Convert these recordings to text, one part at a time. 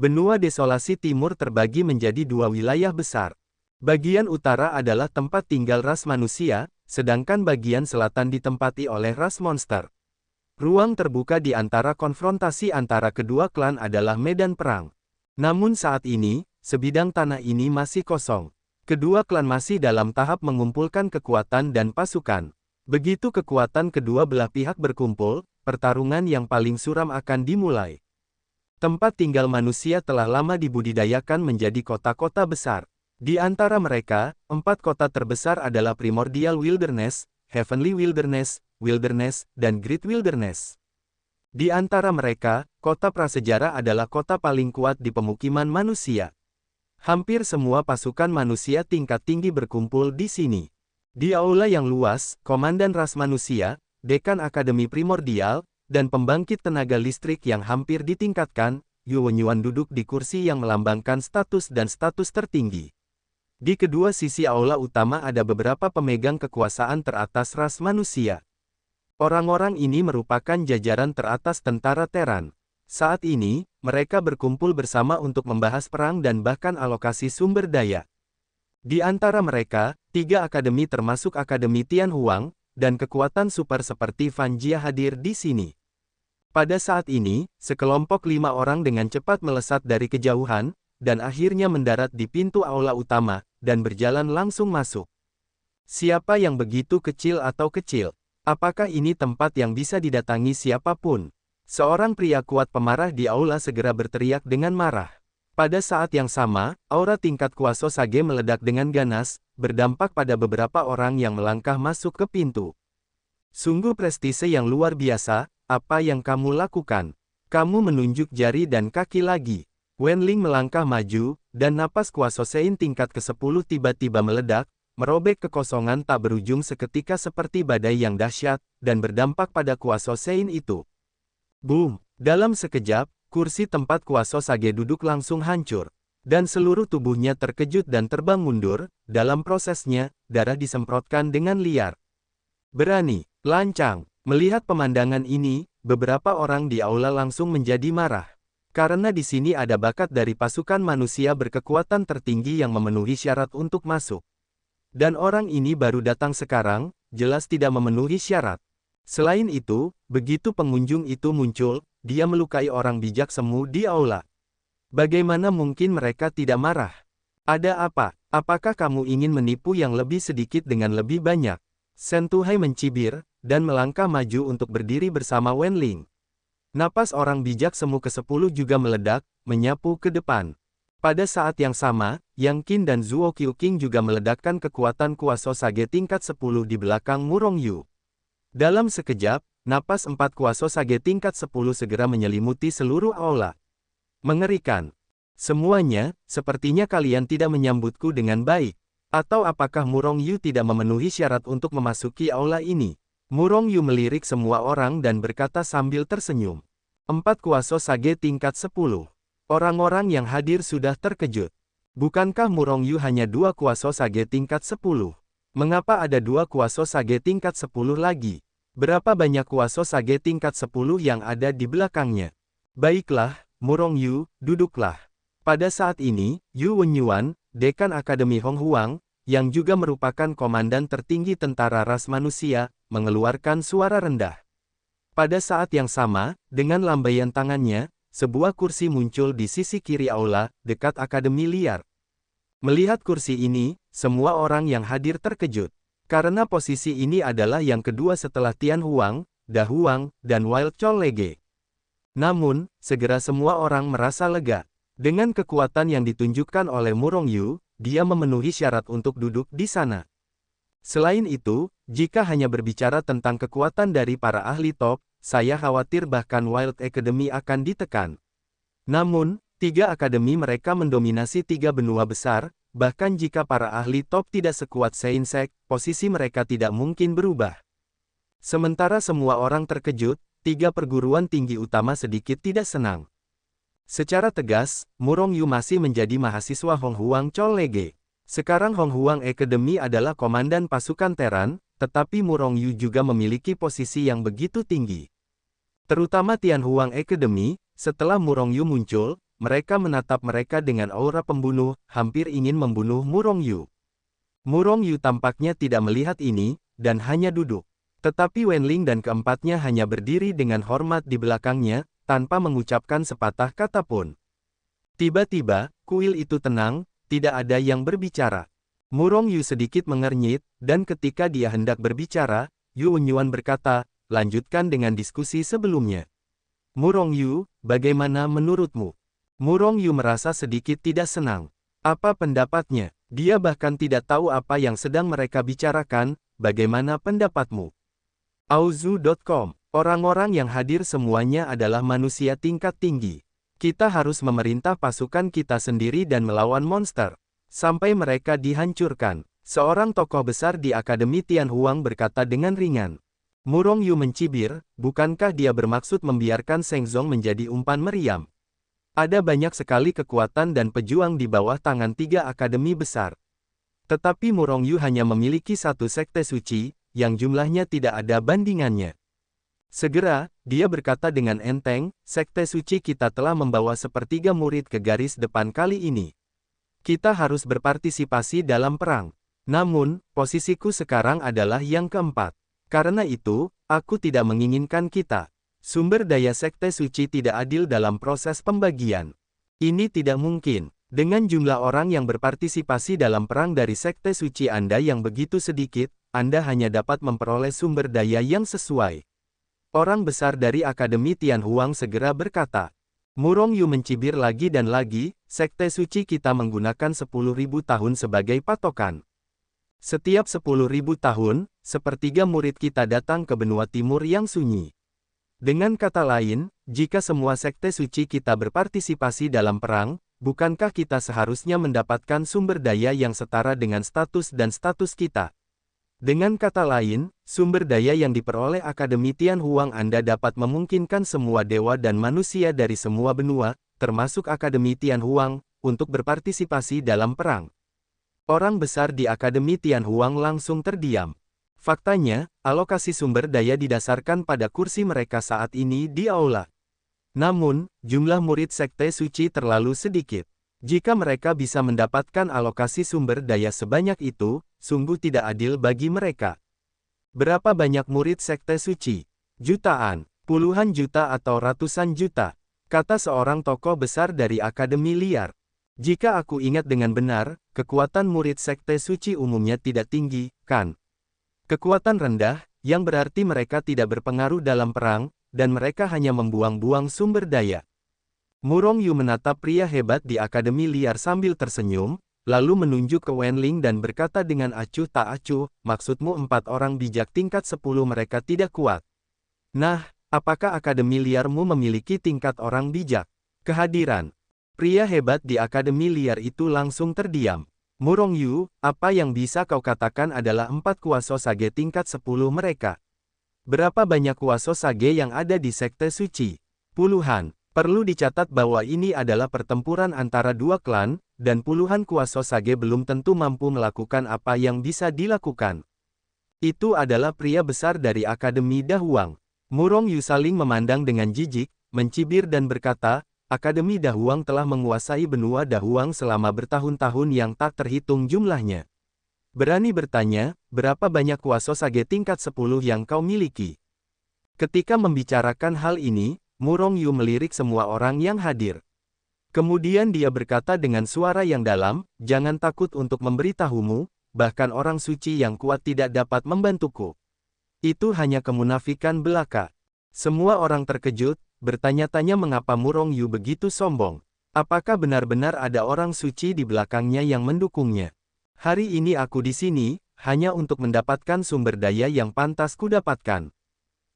Benua Desolasi Timur terbagi menjadi dua wilayah besar. Bagian utara adalah tempat tinggal ras manusia, sedangkan bagian selatan ditempati oleh ras monster. Ruang terbuka di antara konfrontasi antara kedua klan adalah medan perang. Namun saat ini, sebidang tanah ini masih kosong. Kedua klan masih dalam tahap mengumpulkan kekuatan dan pasukan. Begitu kekuatan kedua belah pihak berkumpul, pertarungan yang paling suram akan dimulai. Tempat tinggal manusia telah lama dibudidayakan menjadi kota-kota besar. Di antara mereka, 4 kota terbesar adalah Primordial Wilderness, Heavenly Wilderness, Wilderness, dan Great Wilderness. Di antara mereka, kota prasejarah adalah kota paling kuat di pemukiman manusia. Hampir semua pasukan manusia tingkat tinggi berkumpul di sini. Di aula yang luas, Komandan Ras Manusia, Dekan Akademi Primordial, dan pembangkit tenaga listrik yang hampir ditingkatkan, Yu Wenyuan duduk di kursi yang melambangkan status dan status tertinggi. Di kedua sisi aula utama ada beberapa pemegang kekuasaan teratas ras manusia. Orang-orang ini merupakan jajaran teratas tentara Terran. Saat ini, mereka berkumpul bersama untuk membahas perang dan bahkan alokasi sumber daya. Di antara mereka, 3 akademi termasuk Akademi Tianhuang, dan kekuatan super seperti Fan Jia hadir di sini. Pada saat ini, sekelompok 5 orang dengan cepat melesat dari kejauhan, dan akhirnya mendarat di pintu aula utama, dan berjalan langsung masuk. Siapa yang begitu kecil atau kecil? Apakah ini tempat yang bisa didatangi siapapun? Seorang pria kuat pemarah di aula segera berteriak dengan marah. Pada saat yang sama, aura tingkat kuasa Sage meledak dengan ganas, berdampak pada beberapa orang yang melangkah masuk ke pintu. Sungguh prestise yang luar biasa, apa yang kamu lakukan? Kamu menunjuk jari dan kaki lagi. Wenling melangkah maju, dan napas kuasa Sein tingkat ke-10 tiba-tiba meledak, merobek kekosongan tak berujung seketika seperti badai yang dahsyat, dan berdampak pada kuasa Sein itu. Boom! Dalam sekejap, kursi tempat kuasa Sage duduk langsung hancur. Dan seluruh tubuhnya terkejut dan terbang mundur, dalam prosesnya, darah disemprotkan dengan liar. Berani, lancang. Melihat pemandangan ini, beberapa orang di aula langsung menjadi marah. Karena di sini ada bakat dari pasukan manusia berkekuatan tertinggi yang memenuhi syarat untuk masuk. Dan orang ini baru datang sekarang, jelas tidak memenuhi syarat. Selain itu, begitu pengunjung itu muncul, dia melukai orang bijak semu di aula. Bagaimana mungkin mereka tidak marah? Ada apa? Apakah kamu ingin menipu yang lebih sedikit dengan lebih banyak? Shen Tuhai mencibir, dan melangkah maju untuk berdiri bersama Wenling. Napas orang bijak semu ke-10 juga meledak, menyapu ke depan. Pada saat yang sama, Yang Qin dan Zuo Qiuqing juga meledakkan kekuatan kuasa Sage tingkat 10 di belakang Murong Yu. Dalam sekejap, napas 4 kuasa Sage tingkat 10 segera menyelimuti seluruh aula. Mengerikan. Semuanya, sepertinya kalian tidak menyambutku dengan baik. Atau apakah Murong Yu tidak memenuhi syarat untuk memasuki aula ini? Murong Yu melirik semua orang dan berkata sambil tersenyum. 4 kuasa Sage tingkat 10. Orang-orang yang hadir sudah terkejut. Bukankah Murong Yu hanya 2 kuasa Sage tingkat 10? Mengapa ada 2 kuasa Sage tingkat 10 lagi? Berapa banyak kuasa Sage tingkat 10 yang ada di belakangnya? Baiklah, Murong Yu, duduklah. Pada saat ini, Yu Wenyuan, Dekan Akademi Honghuang, yang juga merupakan komandan tertinggi tentara ras manusia, mengeluarkan suara rendah. Pada saat yang sama, dengan lambaian tangannya, sebuah kursi muncul di sisi kiri aula, dekat Akademi Liar. Melihat kursi ini, semua orang yang hadir terkejut. Karena posisi ini adalah yang kedua setelah Tianhuang, Da Huang, dan Wild Cholege. Namun, segera semua orang merasa lega. Dengan kekuatan yang ditunjukkan oleh Murong Yu, dia memenuhi syarat untuk duduk di sana. Selain itu, jika hanya berbicara tentang kekuatan dari para ahli top, saya khawatir bahkan Wild Academy akan ditekan. Namun, 3 akademi mereka mendominasi 3 benua besar, bahkan jika para ahli top tidak sekuat Seinsek, posisi mereka tidak mungkin berubah. Sementara semua orang terkejut, 3 perguruan tinggi utama sedikit tidak senang. Secara tegas, Murong Yu masih menjadi mahasiswa Honghuang Cholege. Sekarang Honghuang Academy adalah komandan pasukan Terran, tetapi Murong Yu juga memiliki posisi yang begitu tinggi. Terutama Tianhuang Academy, setelah Murong Yu muncul, mereka menatap mereka dengan aura pembunuh, hampir ingin membunuh Murongyu. Murongyu tampaknya tidak melihat ini, dan hanya duduk. Tetapi Wenling dan keempatnya hanya berdiri dengan hormat di belakangnya, tanpa mengucapkan sepatah kata pun. Tiba-tiba, kuil itu tenang, tidak ada yang berbicara. Murongyu sedikit mengernyit, dan ketika dia hendak berbicara, Yu Unyuan berkata, lanjutkan dengan diskusi sebelumnya. Murongyu, bagaimana menurutmu? Murongyu merasa sedikit tidak senang. Apa pendapatnya? Dia bahkan tidak tahu apa yang sedang mereka bicarakan, bagaimana pendapatmu? Auzu.com. Orang-orang yang hadir semuanya adalah manusia tingkat tinggi. Kita harus memerintah pasukan kita sendiri dan melawan monster. Sampai mereka dihancurkan. Seorang tokoh besar di Akademi Tianhuang berkata dengan ringan. Murongyu mencibir, bukankah dia bermaksud membiarkan Shengzong menjadi umpan meriam? Ada banyak sekali kekuatan dan pejuang di bawah tangan 3 akademi besar. Tetapi Murongyu hanya memiliki satu sekte suci, yang jumlahnya tidak ada bandingannya. Segera, dia berkata dengan enteng, sekte suci kita telah membawa sepertiga murid ke garis depan kali ini. Kita harus berpartisipasi dalam perang. Namun, posisiku sekarang adalah yang keempat. Karena itu, aku tidak menginginkan kita. Sumber daya sekte suci tidak adil dalam proses pembagian. Ini tidak mungkin. Dengan jumlah orang yang berpartisipasi dalam perang dari sekte suci Anda yang begitu sedikit, Anda hanya dapat memperoleh sumber daya yang sesuai. Orang besar dari Akademi Tianhuang segera berkata. Murongyu mencibir lagi dan lagi, sekte suci kita menggunakan 10.000 tahun sebagai patokan. Setiap 10.000 tahun, sepertiga murid kita datang ke benua timur yang sunyi. Dengan kata lain, jika semua sekte suci kita berpartisipasi dalam perang, bukankah kita seharusnya mendapatkan sumber daya yang setara dengan status dan status kita? Dengan kata lain, sumber daya yang diperoleh Akademi Tianhuang Anda dapat memungkinkan semua dewa dan manusia dari semua benua, termasuk Akademi Tianhuang, untuk berpartisipasi dalam perang. Orang besar di Akademi Tianhuang langsung terdiam. Faktanya, alokasi sumber daya didasarkan pada kursi mereka saat ini di aula. Namun, jumlah murid sekte suci terlalu sedikit. Jika mereka bisa mendapatkan alokasi sumber daya sebanyak itu, sungguh tidak adil bagi mereka. Berapa banyak murid sekte suci? Jutaan, puluhan juta atau ratusan juta, kata seorang tokoh besar dari Akademi Liar. Jika aku ingat dengan benar, kekuatan murid sekte suci umumnya tidak tinggi, kan? Kekuatan rendah, yang berarti mereka tidak berpengaruh dalam perang, dan mereka hanya membuang-buang sumber daya. Murongyu menatap pria hebat di Akademi Liar sambil tersenyum, lalu menunjuk ke Wenling dan berkata dengan acuh tak acuh, maksudmu 4 orang bijak tingkat 10 mereka tidak kuat. Nah, apakah Akademi Liarmu memiliki tingkat orang bijak? Kehadiran pria hebat di Akademi Liar itu langsung terdiam. Murongyu, apa yang bisa kau katakan adalah 4 kuasa sage tingkat 10 mereka? Berapa banyak kuasa sage yang ada di sekte suci? Puluhan. Perlu dicatat bahwa ini adalah pertempuran antara 2 klan, dan puluhan kuasa sage belum tentu mampu melakukan apa yang bisa dilakukan. Itu adalah pria besar dari Akademi Dahuang. Murongyu saling memandang dengan jijik, mencibir dan berkata, Akademi Dahuang telah menguasai benua Dahuang selama bertahun-tahun yang tak terhitung jumlahnya. Berani bertanya, berapa banyak kuasa sage tingkat 10 yang kau miliki? Ketika membicarakan hal ini, Murongyu melirik semua orang yang hadir. Kemudian dia berkata dengan suara yang dalam, jangan takut untuk memberitahumu, bahkan orang suci yang kuat tidak dapat membantuku. Itu hanya kemunafikan belaka. Semua orang terkejut, bertanya-tanya mengapa Murongyu begitu sombong. Apakah benar-benar ada orang suci di belakangnya yang mendukungnya? Hari ini aku di sini, hanya untuk mendapatkan sumber daya yang pantas kudapatkan.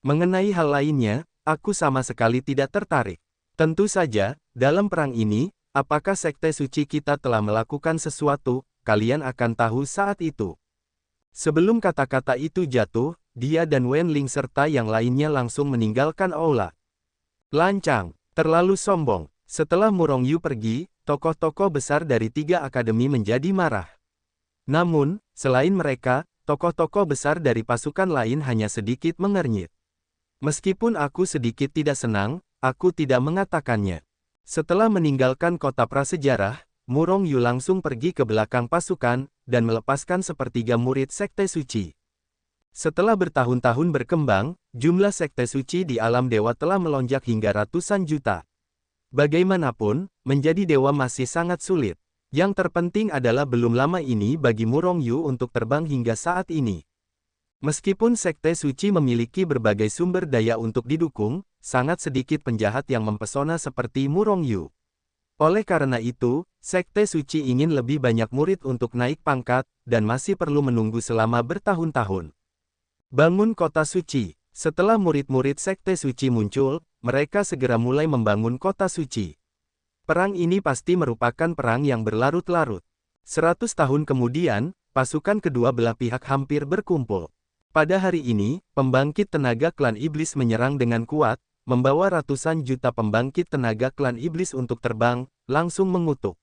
Mengenai hal lainnya, aku sama sekali tidak tertarik. Tentu saja, dalam perang ini, apakah sekte suci kita telah melakukan sesuatu, kalian akan tahu saat itu. Sebelum kata-kata itu jatuh, dia dan Wenling serta yang lainnya langsung meninggalkan aula. Lancang, terlalu sombong. Setelah Murongyu pergi, tokoh-tokoh besar dari 3 akademi menjadi marah. Namun, selain mereka, tokoh-tokoh besar dari pasukan lain hanya sedikit mengernyit. Meskipun aku sedikit tidak senang, aku tidak mengatakannya. Setelah meninggalkan kota prasejarah, Murong Yu langsung pergi ke belakang pasukan, dan melepaskan sepertiga murid Sekte Suci. Setelah bertahun-tahun berkembang, jumlah Sekte Suci di alam dewa telah melonjak hingga ratusan juta. Bagaimanapun, menjadi dewa masih sangat sulit. Yang terpenting adalah belum lama ini bagi Murong Yu untuk terbang hingga saat ini. Meskipun Sekte Suci memiliki berbagai sumber daya untuk didukung, sangat sedikit penjahat yang mempesona seperti Murong Yu. Oleh karena itu, Sekte Suci ingin lebih banyak murid untuk naik pangkat, dan masih perlu menunggu selama bertahun-tahun. Bangun Kota Suci. Setelah murid-murid Sekte Suci muncul, mereka segera mulai membangun Kota Suci. Perang ini pasti merupakan perang yang berlarut-larut. 100 tahun kemudian, pasukan kedua belah pihak hampir berkumpul. Pada hari ini, pembangkit tenaga klan iblis menyerang dengan kuat, membawa ratusan juta pembangkit tenaga klan iblis untuk terbang, langsung mengutuk.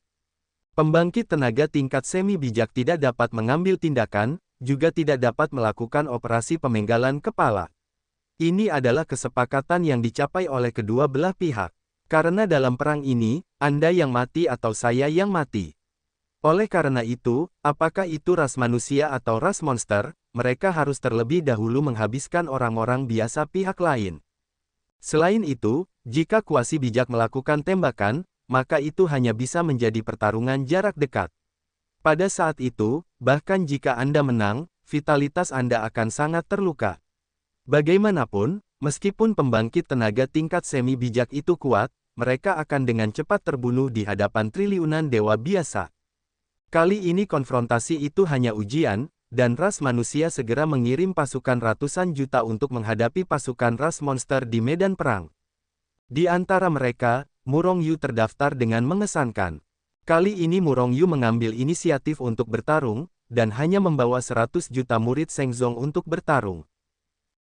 Pembangkit tenaga tingkat semi bijak tidak dapat mengambil tindakan, juga tidak dapat melakukan operasi pemenggalan kepala. Ini adalah kesepakatan yang dicapai oleh kedua belah pihak. Karena dalam perang ini, Anda yang mati atau saya yang mati. Oleh karena itu, apakah itu ras manusia atau ras monster, mereka harus terlebih dahulu menghabiskan orang-orang biasa pihak lain. Selain itu, jika kuasi bijak melakukan tembakan, maka itu hanya bisa menjadi pertarungan jarak dekat. Pada saat itu, bahkan jika Anda menang, vitalitas Anda akan sangat terluka. Bagaimanapun, meskipun pembangkit tenaga tingkat semi bijak itu kuat, mereka akan dengan cepat terbunuh di hadapan triliunan dewa biasa. Kali ini konfrontasi itu hanya ujian, dan ras manusia segera mengirim pasukan ratusan juta untuk menghadapi pasukan ras monster di medan perang. Di antara mereka, Murong Yu terdaftar dengan mengesankan. Kali ini Murong Yu mengambil inisiatif untuk bertarung, dan hanya membawa 100 juta murid Shengzong untuk bertarung.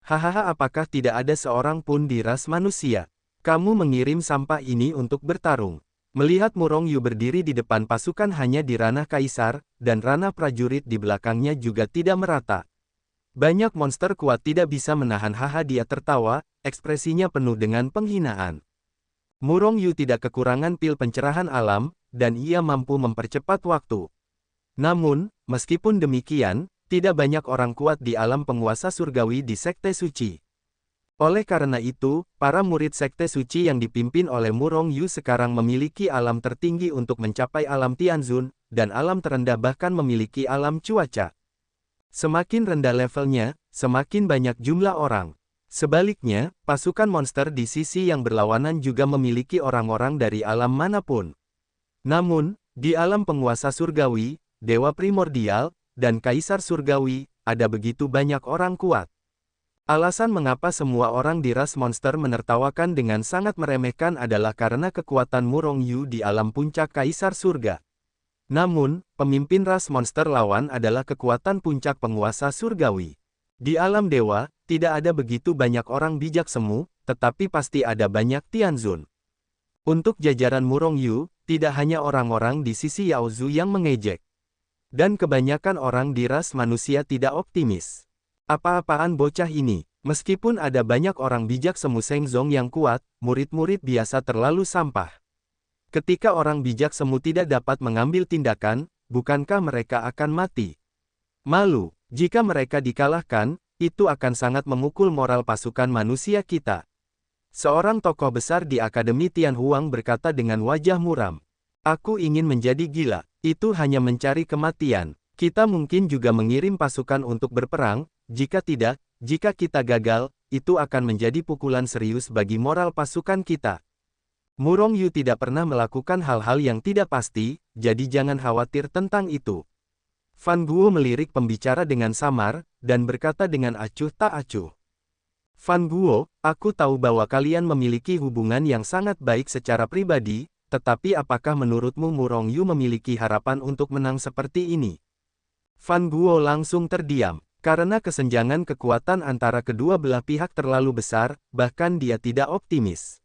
Hahaha, apakah tidak ada seorang pun di ras manusia? Kamu mengirim sampah ini untuk bertarung. Melihat Murong Yu berdiri di depan pasukan hanya di ranah kaisar, dan ranah prajurit di belakangnya juga tidak merata. Banyak monster kuat tidak bisa menahan haha, dia tertawa, ekspresinya penuh dengan penghinaan. Murong Yu tidak kekurangan pil pencerahan alam, dan ia mampu mempercepat waktu. Namun, meskipun demikian, tidak banyak orang kuat di alam penguasa surgawi di Sekte Suci. Oleh karena itu, para murid Sekte Suci yang dipimpin oleh Murong Yu sekarang memiliki alam tertinggi untuk mencapai alam Tianzun, dan alam terendah bahkan memiliki alam cuaca. Semakin rendah levelnya, semakin banyak jumlah orang. Sebaliknya, pasukan monster di sisi yang berlawanan juga memiliki orang-orang dari alam manapun. Namun, di alam penguasa surgawi, dewa primordial, dan kaisar surgawi, ada begitu banyak orang kuat. Alasan mengapa semua orang di ras monster menertawakan dengan sangat meremehkan adalah karena kekuatan Murong Yu di alam puncak kaisar surga. Namun, pemimpin ras monster lawan adalah kekuatan puncak penguasa surgawi. Di alam dewa, tidak ada begitu banyak orang bijak semu, tetapi pasti ada banyak Tianzun. Untuk jajaran Murong Yu, tidak hanya orang-orang di sisi Yaozu yang mengejek. Dan kebanyakan orang di ras manusia tidak optimis. Apa-apaan bocah ini? Meskipun ada banyak orang bijak semu Shengzong yang kuat, murid-murid biasa terlalu sampah. Ketika orang bijak semu tidak dapat mengambil tindakan, bukankah mereka akan mati? Malu, jika mereka dikalahkan, itu akan sangat memukul moral pasukan manusia kita. Seorang tokoh besar di Akademi Tianhuang berkata dengan wajah muram. Aku ingin menjadi gila, itu hanya mencari kematian. Kita mungkin juga mengirim pasukan untuk berperang. Jika tidak, jika kita gagal, itu akan menjadi pukulan serius bagi moral pasukan kita. Murong Yu tidak pernah melakukan hal-hal yang tidak pasti, jadi jangan khawatir tentang itu. Fan Guo melirik pembicara dengan samar, dan berkata dengan acuh tak acuh. Fan Guo, aku tahu bahwa kalian memiliki hubungan yang sangat baik secara pribadi, tetapi apakah menurutmu Murong Yu memiliki harapan untuk menang seperti ini? Fan Guo langsung terdiam. Karena kesenjangan kekuatan antara kedua belah pihak terlalu besar, bahkan dia tidak optimis.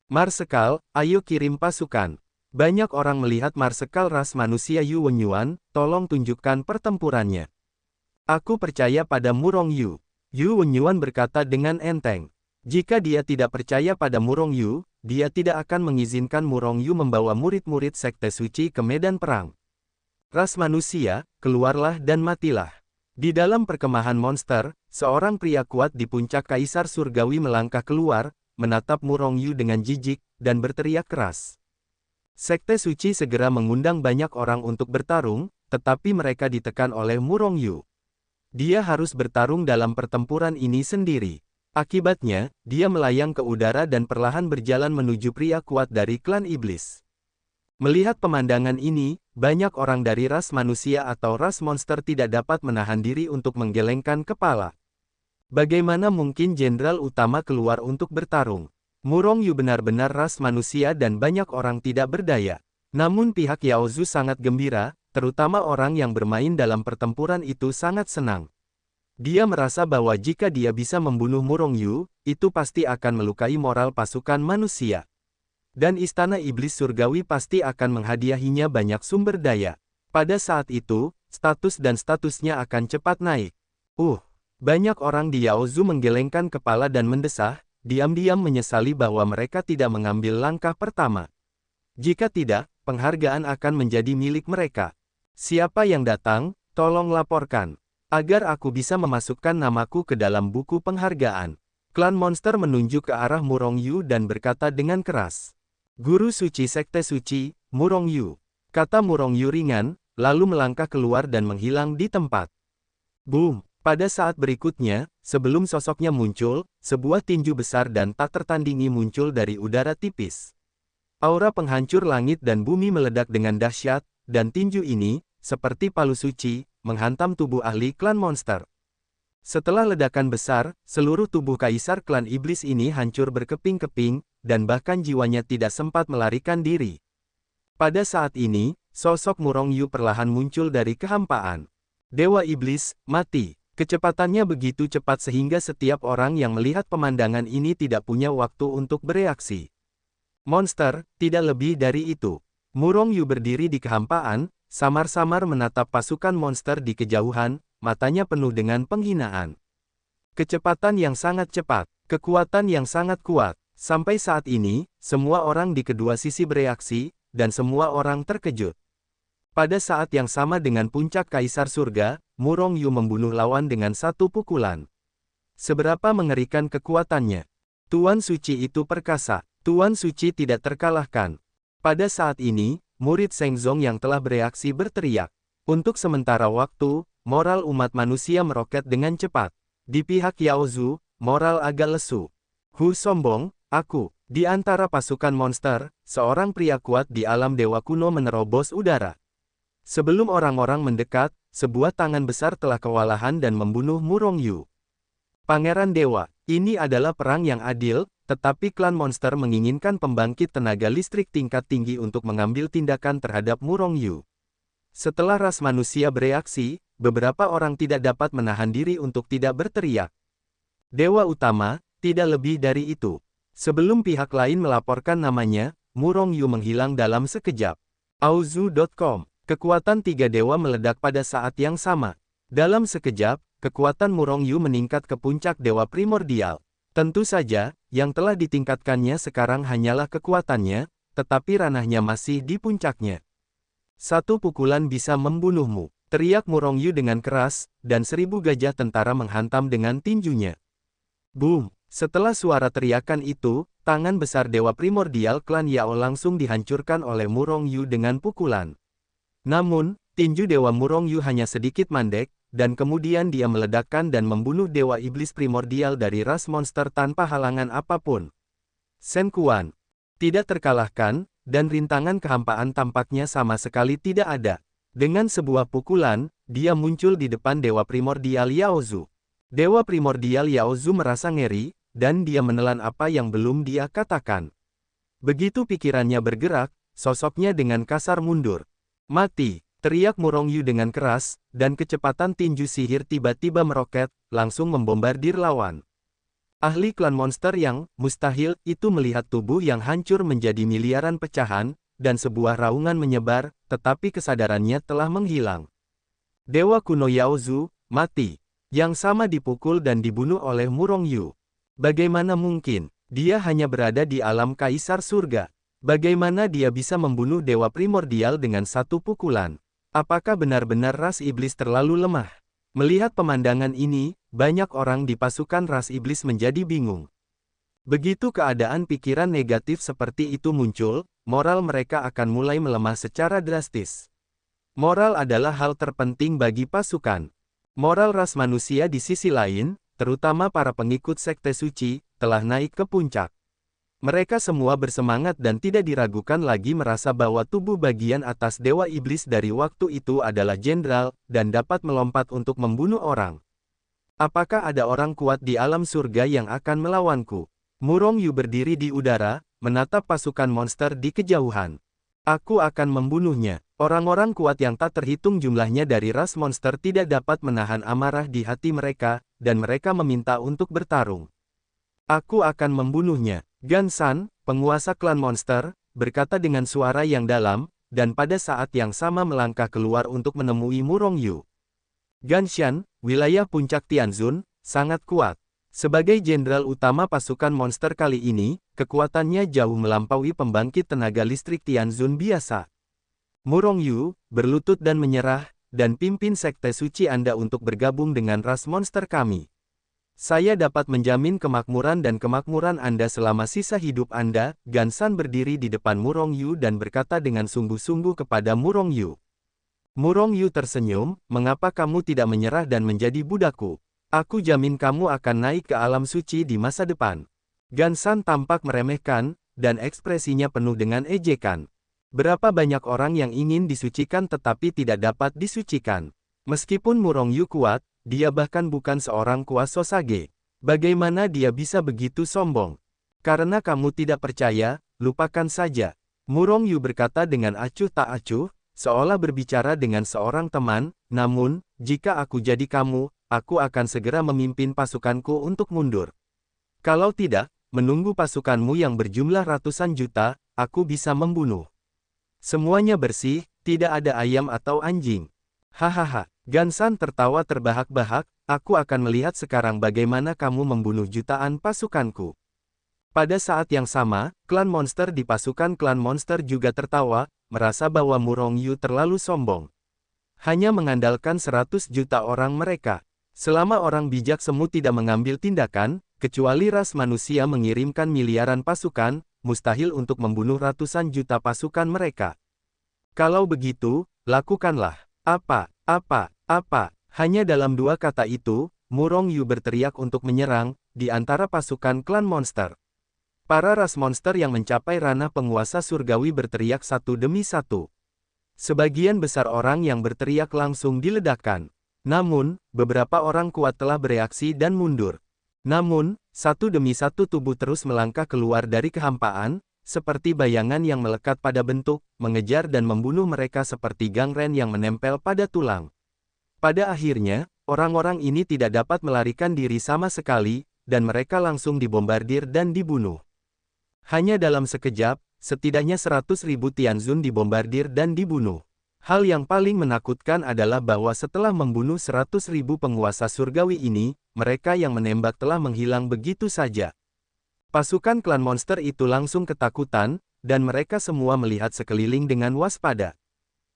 Marsekal, ayo kirim pasukan. Banyak orang melihat Marsekal ras manusia Yu Wenyuan, tolong tunjukkan pertempurannya. Aku percaya pada Murong Yu. Yu Wenyuan berkata dengan enteng. Jika dia tidak percaya pada Murong Yu, dia tidak akan mengizinkan Murong Yu membawa murid-murid Sekte Suci ke medan perang. Ras manusia, keluarlah dan matilah. Di dalam perkemahan monster, seorang pria kuat di puncak Kaisar Surgawi melangkah keluar, menatap Murong Yu dengan jijik, dan berteriak keras. Sekte Suci segera mengundang banyak orang untuk bertarung, tetapi mereka ditekan oleh Murong Yu. Dia harus bertarung dalam pertempuran ini sendiri. Akibatnya, dia melayang ke udara dan perlahan berjalan menuju pria kuat dari klan iblis. Melihat pemandangan ini, banyak orang dari ras manusia atau ras monster tidak dapat menahan diri untuk menggelengkan kepala. Bagaimana mungkin jenderal utama keluar untuk bertarung? Murong Yu benar-benar ras manusia dan banyak orang tidak berdaya. Namun pihak Yao Zu sangat gembira, terutama orang yang bermain dalam pertempuran itu sangat senang. Dia merasa bahwa jika dia bisa membunuh Murong Yu, itu pasti akan melukai moral pasukan manusia. Dan Istana Iblis Surgawi pasti akan menghadiahinya banyak sumber daya. Pada saat itu, status dan statusnya akan cepat naik. Banyak orang di Yao Zu menggelengkan kepala dan mendesah, diam-diam menyesali bahwa mereka tidak mengambil langkah pertama. Jika tidak, penghargaan akan menjadi milik mereka. Siapa yang datang, tolong laporkan. Agar aku bisa memasukkan namaku ke dalam buku penghargaan. Klan monster menunjuk ke arah Murong Yu dan berkata dengan keras. Guru suci Sekte Suci, Murong Yu. Kata Murong Yu ringan, lalu melangkah keluar dan menghilang di tempat. Boom! Pada saat berikutnya, sebelum sosoknya muncul, sebuah tinju besar dan tak tertandingi muncul dari udara tipis. Aura penghancur langit dan bumi meledak dengan dahsyat, dan tinju ini, seperti palu suci, menghantam tubuh ahli klan monster. Setelah ledakan besar, seluruh tubuh kaisar klan iblis ini hancur berkeping-keping, dan bahkan jiwanya tidak sempat melarikan diri. Pada saat ini, sosok Murong Yu perlahan muncul dari kehampaan. Dewa Iblis, mati. Kecepatannya begitu cepat sehingga setiap orang yang melihat pemandangan ini tidak punya waktu untuk bereaksi. Monster, tidak lebih dari itu. Murong Yu berdiri di kehampaan, samar-samar menatap pasukan monster di kejauhan, matanya penuh dengan penghinaan. Kecepatan yang sangat cepat, kekuatan yang sangat kuat. Sampai saat ini, semua orang di kedua sisi bereaksi, dan semua orang terkejut. Pada saat yang sama dengan puncak Kaisar Surga, Murong Yu membunuh lawan dengan satu pukulan. Seberapa mengerikan kekuatannya. Tuan Suci itu perkasa. Tuan Suci tidak terkalahkan. Pada saat ini, murid Sheng Zong yang telah bereaksi berteriak. Untuk sementara waktu, moral umat manusia meroket dengan cepat. Di pihak Yao Zu, moral agak lesu. Sombong, aku. Di antara pasukan monster, seorang pria kuat di alam dewa kuno menerobos udara. Sebelum orang-orang mendekat, sebuah tangan besar telah kewalahan dan membunuh Murong Yu. Pangeran Dewa, ini adalah perang yang adil, tetapi klan monster menginginkan pembangkit tenaga listrik tingkat tinggi untuk mengambil tindakan terhadap Murong Yu. Setelah ras manusia bereaksi, beberapa orang tidak dapat menahan diri untuk tidak berteriak. Dewa utama, tidak lebih dari itu. Sebelum pihak lain melaporkan namanya, Murong Yu menghilang dalam sekejap. Auzu.com. Kekuatan tiga dewa meledak pada saat yang sama. Dalam sekejap, kekuatan Murong Yu meningkat ke puncak dewa primordial. Tentu saja, yang telah ditingkatkannya sekarang hanyalah kekuatannya, tetapi ranahnya masih di puncaknya. Satu pukulan bisa membunuhmu, teriak Murong Yu dengan keras, dan 1000 gajah tentara menghantam dengan tinjunya. Boom! Setelah suara teriakan itu, tangan besar dewa primordial klan Yao langsung dihancurkan oleh Murong Yu dengan pukulan. Namun, tinju dewa Murong Yu hanya sedikit mandek, dan kemudian dia meledakkan dan membunuh dewa iblis primordial dari ras monster tanpa halangan apapun. Shen Quan tidak terkalahkan, dan rintangan kehampaan tampaknya sama sekali tidak ada. Dengan sebuah pukulan, dia muncul di depan dewa primordial Yao Zu. Dewa primordial Yao Zu merasa ngeri, dan dia menelan apa yang belum dia katakan. Begitu pikirannya bergerak, sosoknya dengan kasar mundur. Mati, teriak Murong Yu dengan keras, dan kecepatan tinju sihir tiba-tiba meroket, langsung membombardir lawan. Ahli klan monster yang mustahil itu melihat tubuh yang hancur menjadi miliaran pecahan, dan sebuah raungan menyebar, tetapi kesadarannya telah menghilang. Dewa kuno Yao Zu, mati. Yang sama dipukul dan dibunuh oleh Murong Yu. Bagaimana mungkin? Dia hanya berada di alam kaisar surga. Bagaimana dia bisa membunuh dewa primordial dengan satu pukulan? Apakah benar-benar ras iblis terlalu lemah? Melihat pemandangan ini, banyak orang di pasukan ras iblis menjadi bingung. Begitu keadaan pikiran negatif seperti itu muncul, moral mereka akan mulai melemah secara drastis. Moral adalah hal terpenting bagi pasukan. Moral ras manusia di sisi lain, terutama para pengikut sekte suci, telah naik ke puncak. Mereka semua bersemangat dan tidak diragukan lagi merasa bahwa tubuh bagian atas dewa iblis dari waktu itu adalah jenderal, dan dapat melompat untuk membunuh orang. Apakah ada orang kuat di alam surga yang akan melawanku? Murong Yu berdiri di udara, menatap pasukan monster di kejauhan. Aku akan membunuhnya. Orang-orang kuat yang tak terhitung jumlahnya dari ras monster tidak dapat menahan amarah di hati mereka, dan mereka meminta untuk bertarung. Aku akan membunuhnya. Gan San, penguasa klan monster, berkata dengan suara yang dalam, dan pada saat yang sama melangkah keluar untuk menemui Murong Yu. Gan Shan, wilayah puncak Tianzun, sangat kuat. Sebagai jenderal utama pasukan monster kali ini, kekuatannya jauh melampaui pembangkit tenaga listrik Tianzun biasa. Murong Yu, berlutut dan menyerah, dan pimpin sekte suci Anda untuk bergabung dengan ras monster kami. Saya dapat menjamin kemakmuran dan kemakmuran Anda selama sisa hidup Anda. Gan San berdiri di depan Murong Yu dan berkata dengan sungguh-sungguh kepada Murong Yu. Murong Yu tersenyum, mengapa kamu tidak menyerah dan menjadi budakku? Aku jamin kamu akan naik ke alam suci di masa depan. Gan San tampak meremehkan, dan ekspresinya penuh dengan ejekan. Berapa banyak orang yang ingin disucikan tetapi tidak dapat disucikan. Meskipun Murong Yu kuat, dia bahkan bukan seorang kuas Hokage. Bagaimana dia bisa begitu sombong? Karena kamu tidak percaya, lupakan saja. Murong Yu berkata dengan acuh tak acuh, seolah berbicara dengan seorang teman, namun, jika aku jadi kamu, aku akan segera memimpin pasukanku untuk mundur. Kalau tidak, menunggu pasukanmu yang berjumlah ratusan juta, aku bisa membunuh. Semuanya bersih, tidak ada ayam atau anjing. Hahaha, Gan San tertawa terbahak-bahak, aku akan melihat sekarang bagaimana kamu membunuh jutaan pasukanku. Pada saat yang sama, klan monster di pasukan klan monster juga tertawa, merasa bahwa Murong Yu terlalu sombong. Hanya mengandalkan 100 juta orang mereka. Selama orang bijak semu tidak mengambil tindakan, kecuali ras manusia mengirimkan miliaran pasukan, mustahil untuk membunuh ratusan juta pasukan mereka. Kalau begitu, lakukanlah. Apa? Hanya dalam dua kata itu, Murong Yu berteriak untuk menyerang, di antara pasukan klan monster. Para ras monster yang mencapai ranah penguasa surgawi berteriak satu demi satu. Sebagian besar orang yang berteriak langsung diledakkan. Namun, beberapa orang kuat telah bereaksi dan mundur. Namun, satu demi satu tubuh terus melangkah keluar dari kehampaan, seperti bayangan yang melekat pada bentuk, mengejar dan membunuh mereka seperti gangren yang menempel pada tulang. Pada akhirnya, orang-orang ini tidak dapat melarikan diri sama sekali, dan mereka langsung dibombardir dan dibunuh. Hanya dalam sekejap, setidaknya 100.000 Tianzun dibombardir dan dibunuh. Hal yang paling menakutkan adalah bahwa setelah membunuh 100.000 penguasa surgawi ini, mereka yang menembak telah menghilang begitu saja. Pasukan klan monster itu langsung ketakutan, dan mereka semua melihat sekeliling dengan waspada.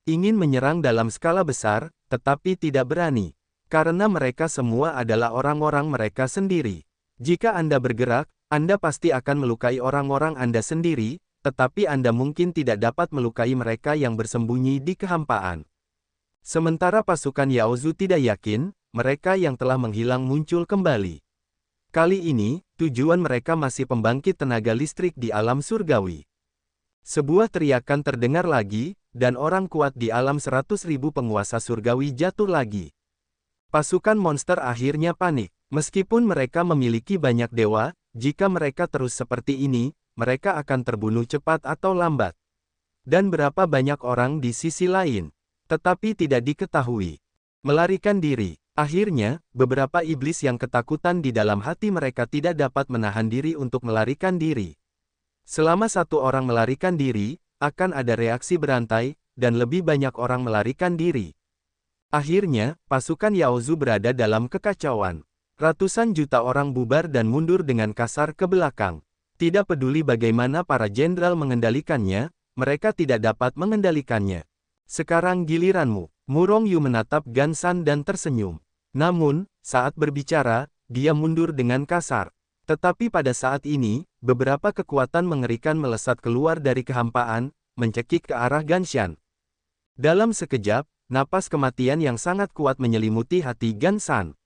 Ingin menyerang dalam skala besar, tetapi tidak berani. Karena mereka semua adalah orang-orang mereka sendiri. Jika Anda bergerak, Anda pasti akan melukai orang-orang Anda sendiri, tetapi Anda mungkin tidak dapat melukai mereka yang bersembunyi di kehampaan. Sementara pasukan Yaozu tidak yakin, mereka yang telah menghilang muncul kembali. Kali ini, tujuan mereka masih pembangkit tenaga listrik di alam surgawi. Sebuah teriakan terdengar lagi, dan orang kuat di alam 100.000 penguasa surgawi jatuh lagi. Pasukan monster akhirnya panik. Meskipun mereka memiliki banyak dewa, jika mereka terus seperti ini, mereka akan terbunuh cepat atau lambat. Dan berapa banyak orang di sisi lain, tetapi tidak diketahui. Melarikan diri. Akhirnya, beberapa iblis yang ketakutan di dalam hati mereka tidak dapat menahan diri untuk melarikan diri. Selama satu orang melarikan diri, akan ada reaksi berantai, dan lebih banyak orang melarikan diri. Akhirnya, pasukan Yaozu berada dalam kekacauan. Ratusan juta orang bubar dan mundur dengan kasar ke belakang. Tidak peduli bagaimana para jenderal mengendalikannya, mereka tidak dapat mengendalikannya. Sekarang giliranmu. Murong Yu menatap Gan San dan tersenyum. Namun, saat berbicara, dia mundur dengan kasar. Tetapi pada saat ini, beberapa kekuatan mengerikan melesat keluar dari kehampaan, mencekik ke arah Ganshan. Dalam sekejap, napas kematian yang sangat kuat menyelimuti hati Gan San.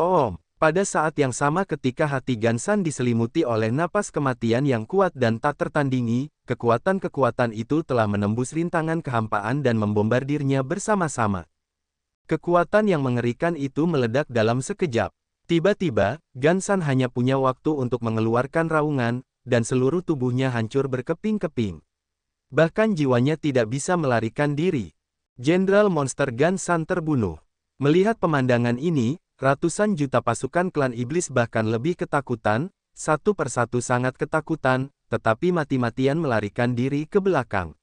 Oh, pada saat yang sama ketika hati Gan San diselimuti oleh napas kematian yang kuat dan tak tertandingi, kekuatan-kekuatan itu telah menembus rintangan kehampaan dan membombardirnya bersama-sama. Kekuatan yang mengerikan itu meledak dalam sekejap. Tiba-tiba, Gan San hanya punya waktu untuk mengeluarkan raungan, dan seluruh tubuhnya hancur berkeping-keping. Bahkan jiwanya tidak bisa melarikan diri. Jenderal monster Gan San terbunuh. Melihat pemandangan ini, ratusan juta pasukan klan iblis bahkan lebih ketakutan, satu persatu sangat ketakutan, tetapi mati-matian melarikan diri ke belakang.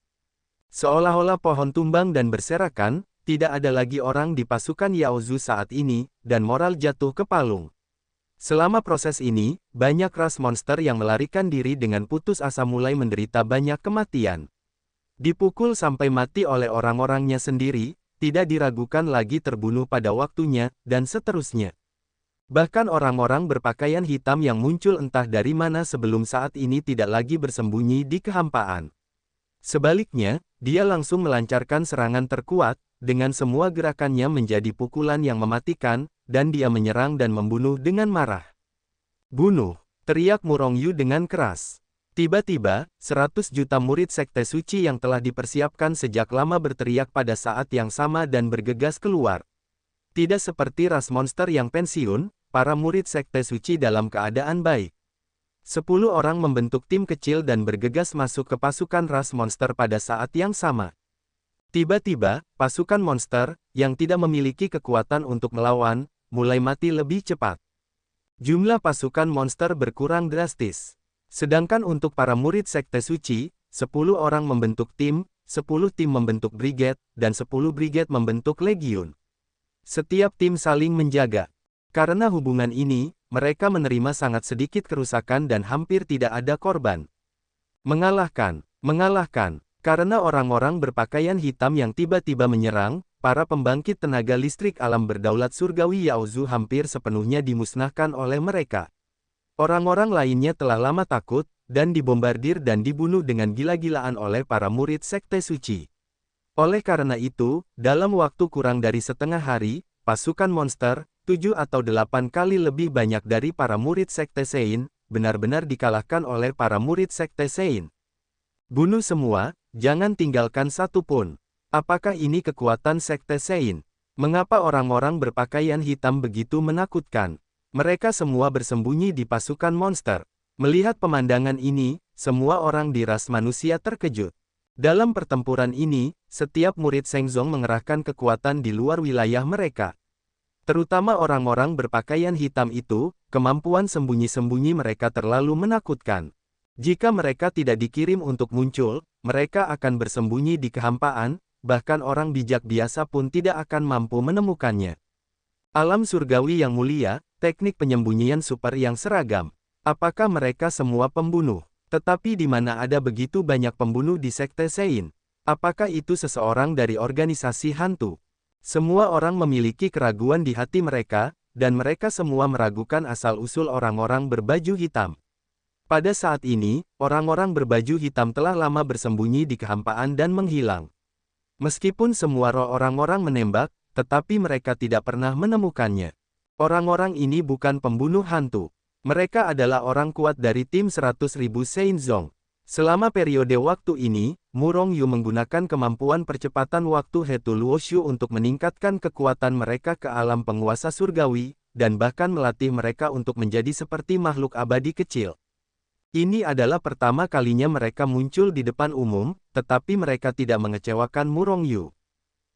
Seolah-olah pohon tumbang dan berserakan, tidak ada lagi orang di pasukan Yao Zu saat ini, dan moral jatuh ke palung. Selama proses ini, banyak ras monster yang melarikan diri dengan putus asa mulai menderita banyak kematian. Dipukul sampai mati oleh orang-orangnya sendiri, tidak diragukan lagi terbunuh pada waktunya, dan seterusnya. Bahkan orang-orang berpakaian hitam yang muncul entah dari mana sebelum saat ini tidak lagi bersembunyi di kehampaan. Sebaliknya, dia langsung melancarkan serangan terkuat, dengan semua gerakannya menjadi pukulan yang mematikan, dan dia menyerang dan membunuh dengan marah. "Bunuh!" teriak Murong Yu dengan keras. Tiba-tiba, 100 juta murid Sekte Suci yang telah dipersiapkan sejak lama berteriak pada saat yang sama dan bergegas keluar. Tidak seperti ras monster yang pensiun, para murid Sekte Suci dalam keadaan baik. 10 orang membentuk tim kecil dan bergegas masuk ke pasukan ras monster pada saat yang sama. Tiba-tiba, pasukan monster, yang tidak memiliki kekuatan untuk melawan, mulai mati lebih cepat. Jumlah pasukan monster berkurang drastis. Sedangkan untuk para murid Sekte Suci, 10 orang membentuk tim, 10 tim membentuk brigade, dan 10 brigade membentuk legiun. Setiap tim saling menjaga. Karena hubungan ini, mereka menerima sangat sedikit kerusakan dan hampir tidak ada korban. Mengalahkan. Karena orang-orang berpakaian hitam yang tiba-tiba menyerang, para pembangkit tenaga listrik alam berdaulat surgawi Yao Zu hampir sepenuhnya dimusnahkan oleh mereka. Orang-orang lainnya telah lama takut, dan dibombardir dan dibunuh dengan gila-gilaan oleh para murid Sekte Suci. Oleh karena itu, dalam waktu kurang dari setengah hari, pasukan monster, 7 atau 8 kali lebih banyak dari para murid Sekte Sein, benar-benar dikalahkan oleh para murid Sekte Sein. Bunuh semua, jangan tinggalkan satu pun. Apakah ini kekuatan Sekte Sein? Mengapa orang-orang berpakaian hitam begitu menakutkan? Mereka semua bersembunyi di pasukan monster. Melihat pemandangan ini, semua orang di ras manusia terkejut. Dalam pertempuran ini, setiap murid Shengzong mengerahkan kekuatan di luar wilayah mereka. Terutama orang-orang berpakaian hitam itu, kemampuan sembunyi-sembunyi mereka terlalu menakutkan. Jika mereka tidak dikirim untuk muncul, mereka akan bersembunyi di kehampaan, bahkan orang bijak biasa pun tidak akan mampu menemukannya. Alam surgawi yang mulia, teknik penyembunyian super yang seragam. Apakah mereka semua pembunuh? Tetapi di mana ada begitu banyak pembunuh di Sekte Sein? Apakah itu seseorang dari organisasi hantu? Semua orang memiliki keraguan di hati mereka, dan mereka semua meragukan asal-usul orang-orang berbaju hitam. Pada saat ini, orang-orang berbaju hitam telah lama bersembunyi di kehampaan dan menghilang. Meskipun semua roh orang-orang menembak, tetapi mereka tidak pernah menemukannya. Orang-orang ini bukan pembunuh hantu. Mereka adalah orang kuat dari tim 100.000 Shenzong. Selama periode waktu ini, Murong Yu menggunakan kemampuan percepatan waktu Hetu Luoshu untuk meningkatkan kekuatan mereka ke alam penguasa surgawi, dan bahkan melatih mereka untuk menjadi seperti makhluk abadi kecil. Ini adalah pertama kalinya mereka muncul di depan umum, tetapi mereka tidak mengecewakan Murong Yu.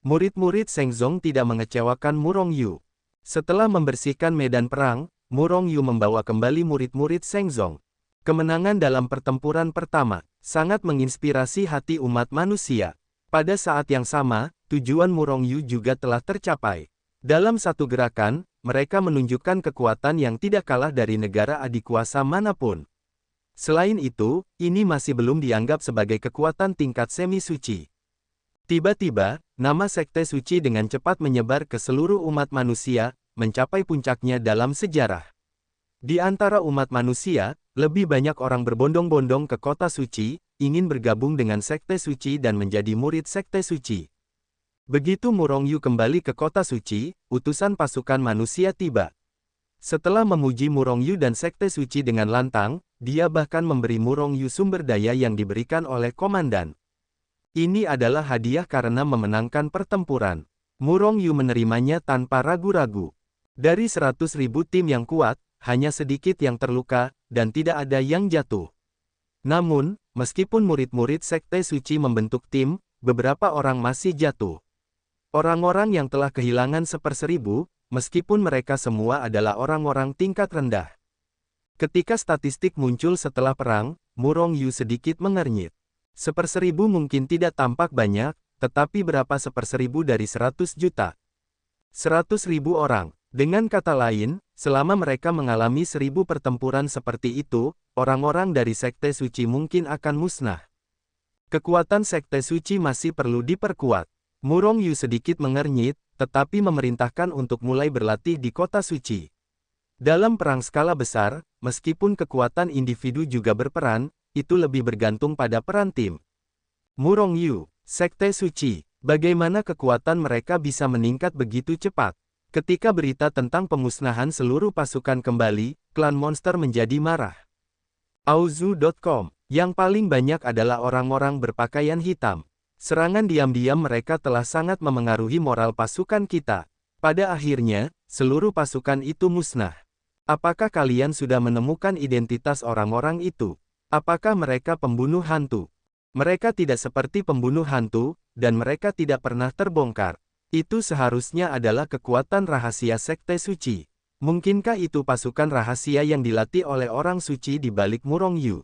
Murid-murid Shengzong tidak mengecewakan Murong Yu. Setelah membersihkan medan perang, Murong Yu membawa kembali murid-murid Shengzong. Kemenangan dalam pertempuran pertama, sangat menginspirasi hati umat manusia. Pada saat yang sama, tujuan Murong Yu juga telah tercapai. Dalam satu gerakan, mereka menunjukkan kekuatan yang tidak kalah dari negara adikuasa manapun. Selain itu, ini masih belum dianggap sebagai kekuatan tingkat semi-suci. Tiba-tiba, nama Sekte Suci dengan cepat menyebar ke seluruh umat manusia, mencapai puncaknya dalam sejarah. Di antara umat manusia, lebih banyak orang berbondong-bondong ke kota suci, ingin bergabung dengan Sekte Suci dan menjadi murid Sekte Suci. Begitu Murongyu kembali ke kota suci, utusan pasukan manusia tiba. Setelah memuji Murongyu dan Sekte Suci dengan lantang, dia bahkan memberi Murongyu sumber daya yang diberikan oleh komandan. Ini adalah hadiah karena memenangkan pertempuran. Murongyu menerimanya tanpa ragu-ragu. Dari 100.000 tim yang kuat, hanya sedikit yang terluka, dan tidak ada yang jatuh. Namun, meskipun murid-murid Sekte Suci membentuk tim, beberapa orang masih jatuh. Orang-orang yang telah kehilangan 1/1000, meskipun mereka semua adalah orang-orang tingkat rendah. Ketika statistik muncul setelah perang, Murongyu sedikit mengernyit. 1/1000 mungkin tidak tampak banyak, tetapi berapa 1/1000 dari 100 juta? 100.000 orang. Dengan kata lain, selama mereka mengalami 1000 pertempuran seperti itu, orang-orang dari Sekte Suci mungkin akan musnah. Kekuatan Sekte Suci masih perlu diperkuat. Murongyu sedikit mengernyit, tetapi memerintahkan untuk mulai berlatih di kota suci. Dalam perang skala besar, meskipun kekuatan individu juga berperan, itu lebih bergantung pada peran tim. Murongyu, Sekte Suci, bagaimana kekuatan mereka bisa meningkat begitu cepat? Ketika berita tentang pemusnahan seluruh pasukan kembali, klan monster menjadi marah. Auzu.com, yang paling banyak adalah orang-orang berpakaian hitam. Serangan diam-diam mereka telah sangat memengaruhi moral pasukan kita. Pada akhirnya, seluruh pasukan itu musnah. Apakah kalian sudah menemukan identitas orang-orang itu? Apakah mereka pembunuh hantu? Mereka tidak seperti pembunuh hantu, dan mereka tidak pernah terbongkar. Itu seharusnya adalah kekuatan rahasia Sekte Suci. Mungkinkah itu pasukan rahasia yang dilatih oleh orang suci di balik Murongyu?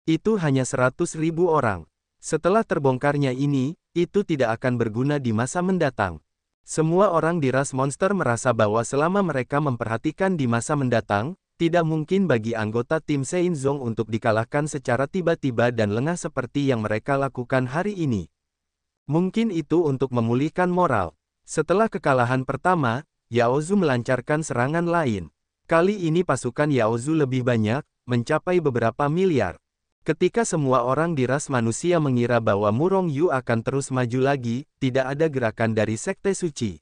Itu hanya 100.000 orang. Setelah terbongkarnya ini, itu tidak akan berguna di masa mendatang. Semua orang di ras monster merasa bahwa selama mereka memperhatikan di masa mendatang, tidak mungkin bagi anggota tim Seinzong untuk dikalahkan secara tiba-tiba dan lengah seperti yang mereka lakukan hari ini. Mungkin itu untuk memulihkan moral. Setelah kekalahan pertama, Yaozu melancarkan serangan lain. Kali ini pasukan Yaozu lebih banyak, mencapai beberapa miliar. Ketika semua orang di ras manusia mengira bahwa Murongyu akan terus maju lagi, tidak ada gerakan dari Sekte Suci.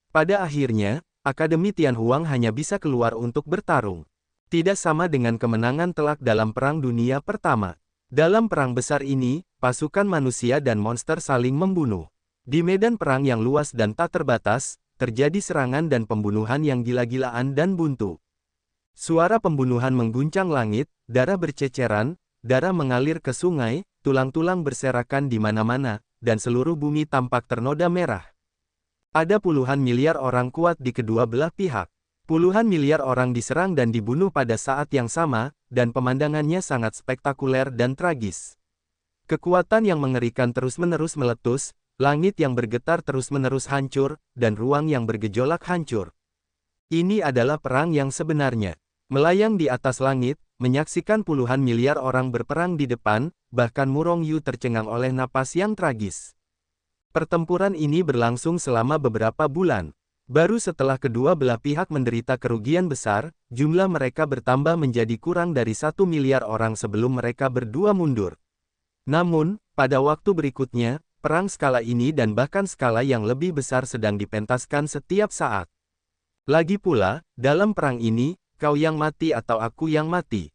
Pada akhirnya, Akademi Tianhuang hanya bisa keluar untuk bertarung. Tidak sama dengan kemenangan telak dalam Perang Dunia Pertama. Dalam perang besar ini, pasukan manusia dan monster saling membunuh. Di medan perang yang luas dan tak terbatas, terjadi serangan dan pembunuhan yang gila-gilaan dan buntu. Suara pembunuhan mengguncang langit, darah berceceran, darah mengalir ke sungai, tulang-tulang berserakan di mana-mana, dan seluruh bumi tampak ternoda merah. Ada puluhan miliar orang kuat di kedua belah pihak. Puluhan miliar orang diserang dan dibunuh pada saat yang sama, dan pemandangannya sangat spektakuler dan tragis. Kekuatan yang mengerikan terus-menerus meletus, langit yang bergetar terus-menerus hancur, dan ruang yang bergejolak hancur. Ini adalah perang yang sebenarnya. Melayang di atas langit, menyaksikan puluhan miliar orang berperang di depan, bahkan Murongyu tercengang oleh napas yang tragis. Pertempuran ini berlangsung selama beberapa bulan. Baru setelah kedua belah pihak menderita kerugian besar, jumlah mereka bertambah menjadi kurang dari 1 miliar orang sebelum mereka berdua mundur. Namun, pada waktu berikutnya, perang skala ini dan bahkan skala yang lebih besar sedang dipentaskan setiap saat. Lagi pula, dalam perang ini, kau yang mati atau aku yang mati.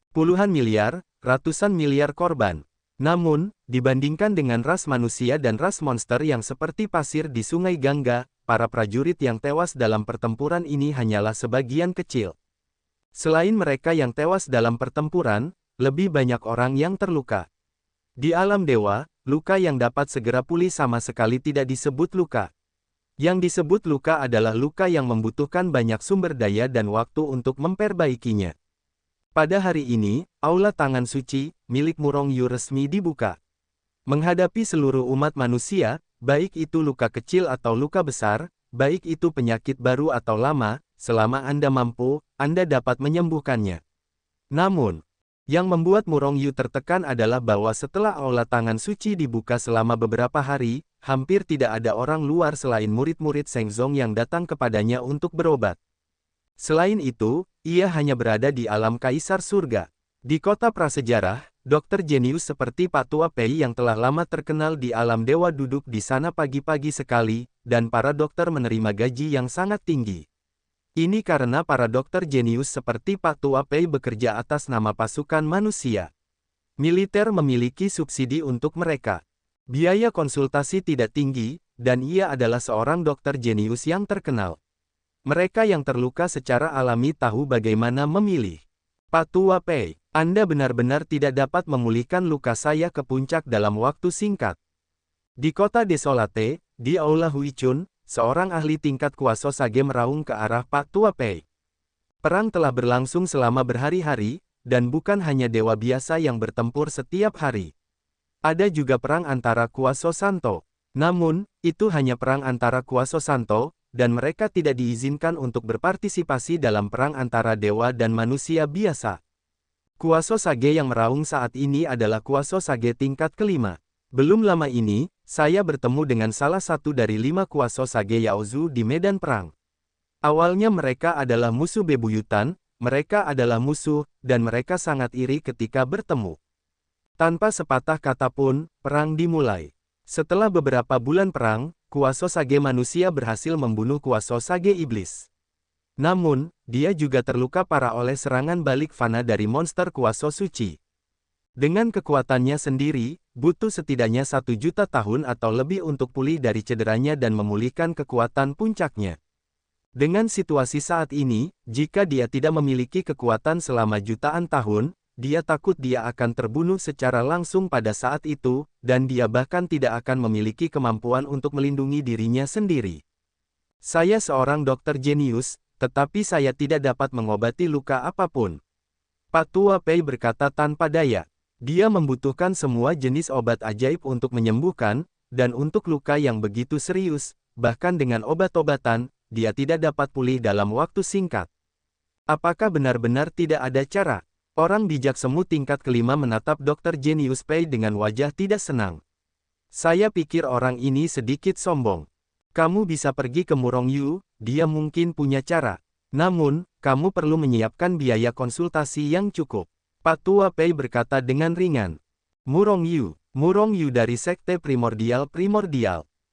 Puluhan miliar, ratusan miliar korban. Namun, dibandingkan dengan ras manusia dan ras monster yang seperti pasir di Sungai Gangga, para prajurit yang tewas dalam pertempuran ini hanyalah sebagian kecil. Selain mereka yang tewas dalam pertempuran, lebih banyak orang yang terluka. Di alam dewa, luka yang dapat segera pulih sama sekali tidak disebut luka. Yang disebut luka adalah luka yang membutuhkan banyak sumber daya dan waktu untuk memperbaikinya. Pada hari ini, Aula Tangan Suci, milik Murongyu resmi dibuka. Menghadapi seluruh umat manusia, baik itu luka kecil atau luka besar, baik itu penyakit baru atau lama, selama Anda mampu, Anda dapat menyembuhkannya. Namun, Yang membuat Murong Yu tertekan adalah bahwa setelah aula tangan suci dibuka selama beberapa hari, hampir tidak ada orang luar selain murid-murid Shengzong yang datang kepadanya untuk berobat. Selain itu, ia hanya berada di alam kaisar surga. Di kota prasejarah, dokter jenius seperti Pak Tua Pei yang telah lama terkenal di alam dewa duduk di sana pagi-pagi sekali, dan para dokter menerima gaji yang sangat tinggi. Ini karena para dokter jenius seperti Pak Tua Pei bekerja atas nama pasukan manusia. Militer memiliki subsidi untuk mereka. Biaya konsultasi tidak tinggi, dan ia adalah seorang dokter jenius yang terkenal. Mereka yang terluka secara alami tahu bagaimana memilih. Pak Tua Pei, Anda benar-benar tidak dapat memulihkan luka saya ke puncak dalam waktu singkat. Di kota Desolate, di Aula Huichun, seorang ahli tingkat kuasa Sage meraung ke arah Pak Tua Pei. Perang telah berlangsung selama berhari-hari, dan bukan hanya dewa biasa yang bertempur setiap hari. Ada juga perang antara kuasa Santo. Namun, itu hanya perang antara kuasa Santo, dan mereka tidak diizinkan untuk berpartisipasi dalam perang antara dewa dan manusia biasa. Kuasa Sage yang meraung saat ini adalah kuasa Sage tingkat kelima. Belum lama ini, saya bertemu dengan salah satu dari 5 kuasa Sage Yaozu di medan perang. Awalnya mereka adalah musuh bebuyutan, mereka adalah musuh, dan mereka sangat iri ketika bertemu. Tanpa sepatah kata pun, perang dimulai. Setelah beberapa bulan perang, kuasa Sage manusia berhasil membunuh kuasa Sage iblis. Namun, dia juga terluka parah oleh serangan balik fana dari monster kuasa suci. Dengan kekuatannya sendiri, butuh setidaknya 1 juta tahun atau lebih untuk pulih dari cederanya dan memulihkan kekuatan puncaknya. Dengan situasi saat ini, jika dia tidak memiliki kekuatan selama jutaan tahun, dia takut dia akan terbunuh secara langsung pada saat itu, dan dia bahkan tidak akan memiliki kemampuan untuk melindungi dirinya sendiri. Saya seorang dokter jenius, tetapi saya tidak dapat mengobati luka apapun. Pak Tua Pei berkata tanpa daya. Dia membutuhkan semua jenis obat ajaib untuk menyembuhkan, dan untuk luka yang begitu serius, bahkan dengan obat-obatan, dia tidak dapat pulih dalam waktu singkat. Apakah benar-benar tidak ada cara? Orang bijak semu tingkat kelima menatap dokter jenius Pei dengan wajah tidak senang. Saya pikir orang ini sedikit sombong. Kamu bisa pergi ke Murong Yu, dia mungkin punya cara. Namun, kamu perlu menyiapkan biaya konsultasi yang cukup. Pak Tua Pei berkata dengan ringan. Murong Yu dari Sekte Primordial.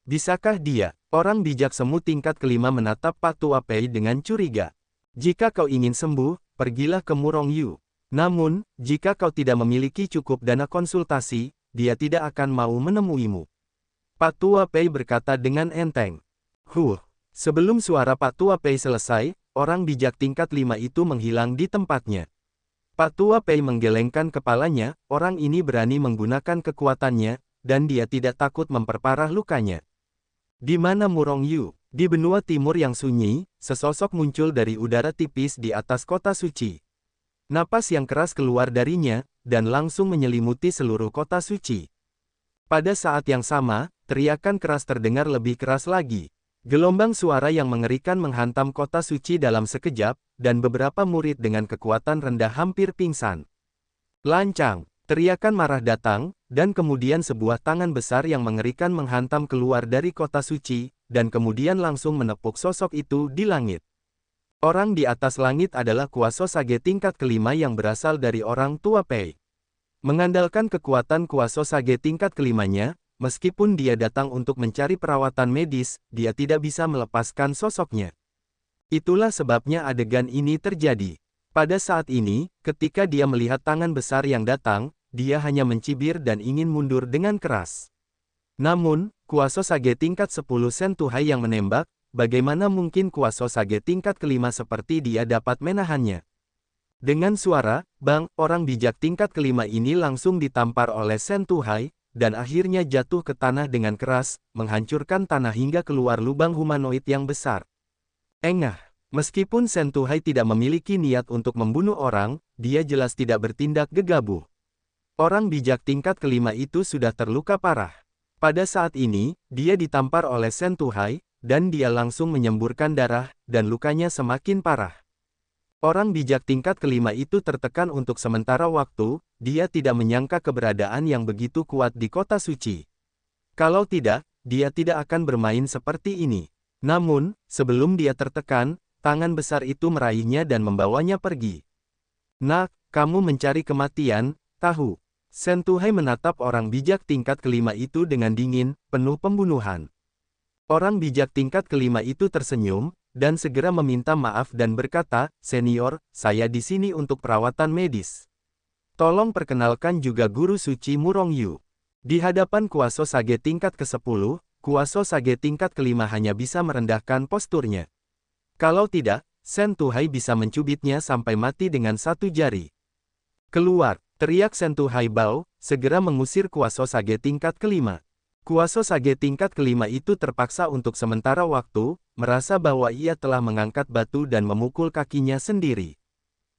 Bisakah dia? Orang bijak semu tingkat kelima menatap Pak Tua Pei dengan curiga. Jika kau ingin sembuh, pergilah ke Murong Yu. Namun, jika kau tidak memiliki cukup dana konsultasi, dia tidak akan mau menemuimu. Pak Tua Pei berkata dengan enteng. Sebelum suara Pak Tua Pei selesai, orang bijak tingkat 5 itu menghilang di tempatnya. Pak Tua Pei menggelengkan kepalanya, orang ini berani menggunakan kekuatannya, dan dia tidak takut memperparah lukanya. Di mana Murong Yu? Di benua timur yang sunyi, sesosok muncul dari udara tipis di atas kota suci. Napas yang keras keluar darinya, dan langsung menyelimuti seluruh kota suci. Pada saat yang sama, teriakan keras terdengar lebih keras lagi. Gelombang suara yang mengerikan menghantam kota suci dalam sekejap, dan beberapa murid dengan kekuatan rendah hampir pingsan. Lancang, teriakan marah datang, dan kemudian sebuah tangan besar yang mengerikan menghantam keluar dari kota suci, dan kemudian langsung menepuk sosok itu di langit. Orang di atas langit adalah kuasa Sage tingkat kelima yang berasal dari orang tua Pei. Mengandalkan kekuatan kuasa Sage tingkat kelimanya, meskipun dia datang untuk mencari perawatan medis, dia tidak bisa melepaskan sosoknya. Itulah sebabnya adegan ini terjadi. Pada saat ini, ketika dia melihat tangan besar yang datang, dia hanya mencibir dan ingin mundur dengan keras. Namun, kuasa Sage tingkat 10 Sen Tuhai yang menembak, bagaimana mungkin kuasa Sage tingkat kelima seperti dia dapat menahannya? Dengan suara, bang, orang bijak tingkat kelima ini langsung ditampar oleh Sen Tuhai, dan akhirnya jatuh ke tanah dengan keras, menghancurkan tanah hingga keluar lubang humanoid yang besar. Engah, meskipun Sen Tuhai tidak memiliki niat untuk membunuh orang, dia jelas tidak bertindak gegabah. Orang bijak tingkat kelima itu sudah terluka parah. Pada saat ini, dia ditampar oleh Sen Tuhai, dan dia langsung menyemburkan darah, dan lukanya semakin parah. Orang bijak tingkat kelima itu tertekan untuk sementara waktu, dia tidak menyangka keberadaan yang begitu kuat di kota suci. Kalau tidak, dia tidak akan bermain seperti ini. Namun, sebelum dia tertekan, tangan besar itu meraihnya dan membawanya pergi. Nak, kamu mencari kematian, tahu? Sentuhai menatap orang bijak tingkat kelima itu dengan dingin, penuh pembunuhan. Orang bijak tingkat kelima itu tersenyum, dan segera meminta maaf dan berkata, "Senior, saya di sini untuk perawatan medis. Tolong perkenalkan juga guru suci Murongyu." Di hadapan Kuaso Sage tingkat ke-10, Kuaso Sage tingkat kelima hanya bisa merendahkan posturnya. Kalau tidak, Sentuhai bisa mencubitnya sampai mati dengan satu jari. "Keluar!" teriak Sentuhai Bao, segera mengusir Kuaso Sage tingkat kelima. Kuaso Sage tingkat kelima itu terpaksa untuk sementara waktu, merasa bahwa ia telah mengangkat batu dan memukul kakinya sendiri.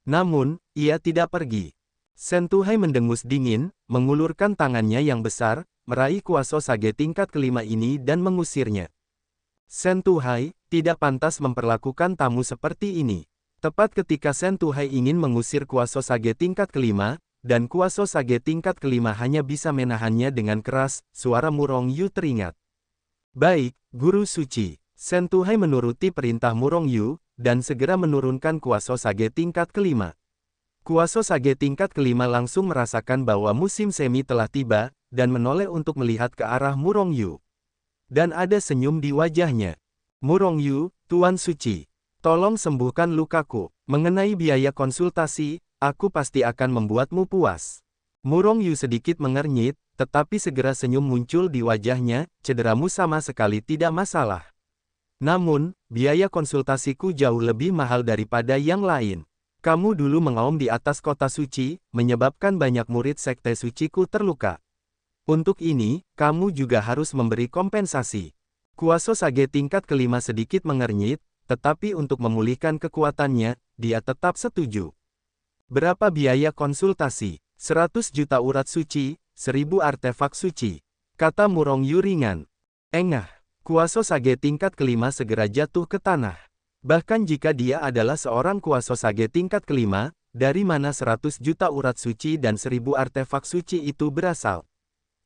Namun, ia tidak pergi. Sentuhai mendengus dingin, mengulurkan tangannya yang besar, meraih Kuaso Sage tingkat kelima ini dan mengusirnya. Sentuhai, tidak pantas memperlakukan tamu seperti ini. Tepat ketika Sentuhai ingin mengusir Kuaso Sage tingkat kelima, dan Kuaso Sage tingkat kelima hanya bisa menahannya dengan keras, suara Murongyu teringat. "Baik, Guru Suci." Sentuhai menuruti perintah Murongyu, dan segera menurunkan Kuaso Sage tingkat kelima. Kuaso Sage tingkat kelima langsung merasakan bahwa musim semi telah tiba, dan menoleh untuk melihat ke arah Murongyu. Dan ada senyum di wajahnya. "Murongyu, Tuan Suci, tolong sembuhkan lukaku. Mengenai biaya konsultasi, aku pasti akan membuatmu puas." Murongyu sedikit mengernyit, tetapi segera senyum muncul di wajahnya, "Cederamu sama sekali tidak masalah. Namun, biaya konsultasiku jauh lebih mahal daripada yang lain. Kamu dulu mengaum di atas kota suci, menyebabkan banyak murid sekte suciku terluka. Untuk ini, kamu juga harus memberi kompensasi." Kuaso Sage tingkat kelima sedikit mengernyit, tetapi untuk memulihkan kekuatannya, dia tetap setuju. "Berapa biaya konsultasi?" 100 juta urat suci, 1000 artefak suci, kata Murongyu ringan. Engah, Kuaso Sage tingkat kelima segera jatuh ke tanah. Bahkan jika dia adalah seorang Kuaso Sage tingkat kelima, dari mana 100 juta urat suci dan 1000 artefak suci itu berasal?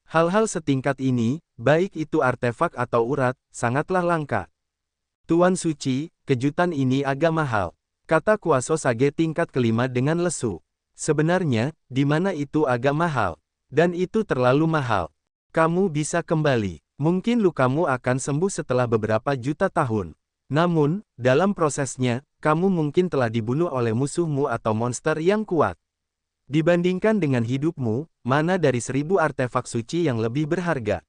Hal-hal setingkat ini, baik itu artefak atau urat, sangatlah langka. "Tuan Suci, kejutan ini agak mahal," kata Kuaso Sage tingkat kelima dengan lesu. "Sebenarnya, di mana itu agak mahal? Dan itu terlalu mahal. Kamu bisa kembali. Mungkin lukamu akan sembuh setelah beberapa juta tahun. Namun, dalam prosesnya, kamu mungkin telah dibunuh oleh musuhmu atau monster yang kuat. Dibandingkan dengan hidupmu, mana dari 1000 artefak suci yang lebih berharga?"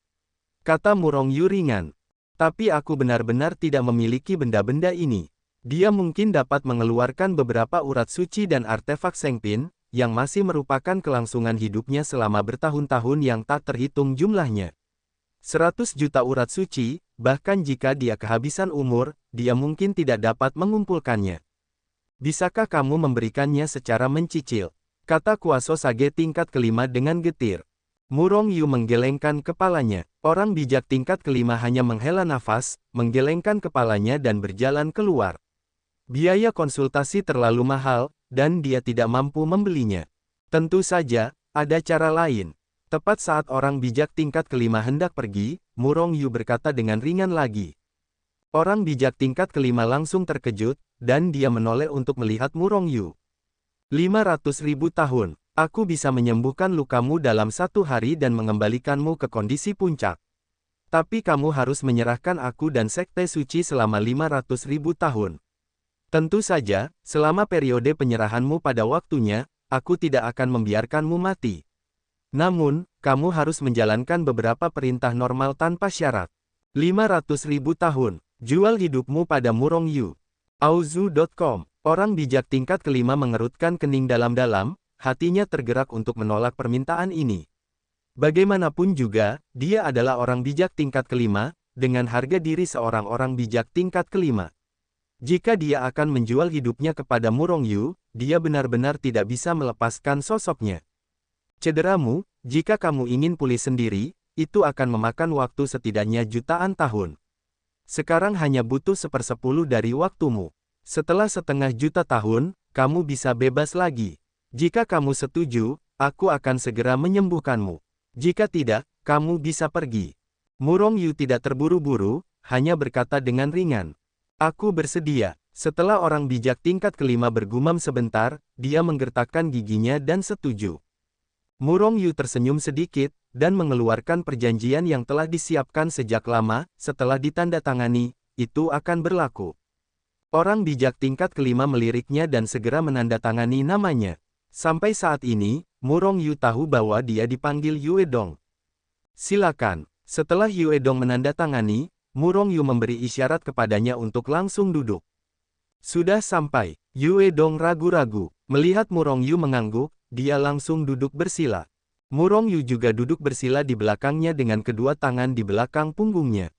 Kata Murongyu ringan. "Tapi aku benar-benar tidak memiliki benda-benda ini." Dia mungkin dapat mengeluarkan beberapa urat suci dan artefak Sengpin, yang masih merupakan kelangsungan hidupnya selama bertahun-tahun yang tak terhitung jumlahnya. 100 juta urat suci, bahkan jika dia kehabisan umur, dia mungkin tidak dapat mengumpulkannya. "Bisakah kamu memberikannya secara mencicil?" kata Kuaso Sage tingkat kelima dengan getir. Murongyu menggelengkan kepalanya. Orang bijak tingkat kelima hanya menghela nafas, menggelengkan kepalanya dan berjalan keluar. Biaya konsultasi terlalu mahal, dan dia tidak mampu membelinya. Tentu saja, ada cara lain. Tepat saat orang bijak tingkat kelima hendak pergi, Murongyu berkata dengan ringan lagi. Orang bijak tingkat kelima langsung terkejut, dan dia menoleh untuk melihat Murongyu. 500.000 tahun, aku bisa menyembuhkan lukamu dalam 1 hari dan mengembalikanmu ke kondisi puncak. Tapi kamu harus menyerahkan aku dan sekte suci selama 500.000 tahun. Tentu saja, selama periode penyerahanmu pada waktunya, aku tidak akan membiarkanmu mati. Namun, kamu harus menjalankan beberapa perintah normal tanpa syarat. 500.000 tahun, jual hidupmu pada Murongyu. Auzu.com. Orang bijak tingkat kelima mengerutkan kening dalam-dalam, hatinya tergerak untuk menolak permintaan ini. Bagaimanapun juga, dia adalah orang bijak tingkat kelima, dengan harga diri seorang orang bijak tingkat kelima. Jika dia akan menjual hidupnya kepada Murongyu, dia benar-benar tidak bisa melepaskan sosoknya. Cederamu, jika kamu ingin pulih sendiri, itu akan memakan waktu setidaknya jutaan tahun. Sekarang hanya butuh 1/10 dari waktumu. Setelah 0,5 juta tahun, kamu bisa bebas lagi. Jika kamu setuju, aku akan segera menyembuhkanmu. Jika tidak, kamu bisa pergi. Murong Yu tidak terburu-buru, hanya berkata dengan ringan. Aku bersedia. Setelah orang bijak tingkat kelima bergumam sebentar, dia menggertakkan giginya dan setuju. Murong Yu tersenyum sedikit, dan mengeluarkan perjanjian yang telah disiapkan sejak lama, setelah ditandatangani, itu akan berlaku. Orang bijak tingkat kelima meliriknya dan segera menandatangani namanya. Sampai saat ini, Murong Yu tahu bahwa dia dipanggil Yue Dong. Silakan. Setelah Yue Dong menandatangani, Murong Yu memberi isyarat kepadanya untuk langsung duduk. Sudah sampai. Yue Dong ragu-ragu. Melihat Murong Yu mengangguk, dia langsung duduk bersila. Murong Yu juga duduk bersila di belakangnya dengan kedua tangan di belakang punggungnya.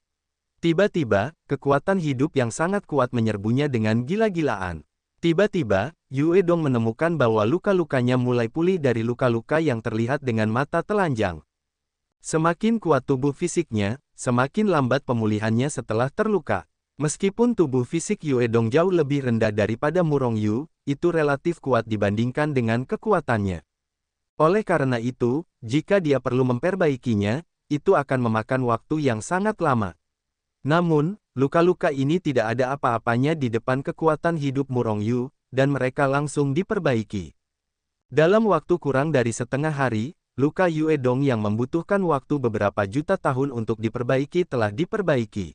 Tiba-tiba, kekuatan hidup yang sangat kuat menyerbunya dengan gila-gilaan. Tiba-tiba, Yue Dong menemukan bahwa luka-lukanya mulai pulih dari luka-luka yang terlihat dengan mata telanjang. Semakin kuat tubuh fisiknya, semakin lambat pemulihannya setelah terluka. Meskipun tubuh fisik Yue Dong jauh lebih rendah daripada Murong Yu, itu relatif kuat dibandingkan dengan kekuatannya. Oleh karena itu, jika dia perlu memperbaikinya, itu akan memakan waktu yang sangat lama. Namun, luka-luka ini tidak ada apa-apanya di depan kekuatan hidup Murong Yu, dan mereka langsung diperbaiki. Dalam waktu kurang dari setengah hari, luka Yue Dong yang membutuhkan waktu beberapa juta tahun untuk diperbaiki telah diperbaiki.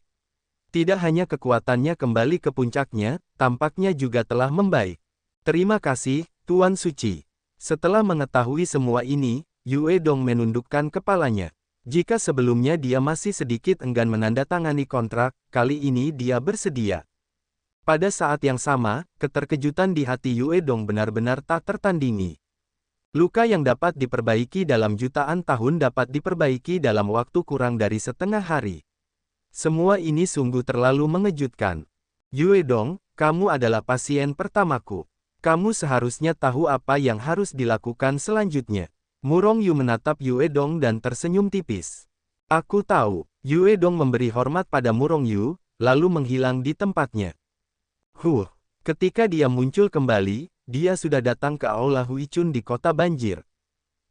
Tidak hanya kekuatannya kembali ke puncaknya, tampaknya juga telah membaik. Terima kasih, Tuan Suci. Setelah mengetahui semua ini, Yue Dong menundukkan kepalanya. Jika sebelumnya dia masih sedikit enggan menandatangani kontrak, kali ini dia bersedia. Pada saat yang sama, keterkejutan di hati Yue Dong benar-benar tak tertandingi. Luka yang dapat diperbaiki dalam jutaan tahun dapat diperbaiki dalam waktu kurang dari setengah hari. Semua ini sungguh terlalu mengejutkan. Yue Dong, kamu adalah pasien pertamaku. Kamu seharusnya tahu apa yang harus dilakukan selanjutnya. Murong Yu menatap Yue Dong dan tersenyum tipis. Aku tahu. Yue Dong memberi hormat pada Murong Yu, lalu menghilang di tempatnya. Ketika dia muncul kembali, dia sudah datang ke Aula Huichun di kota banjir.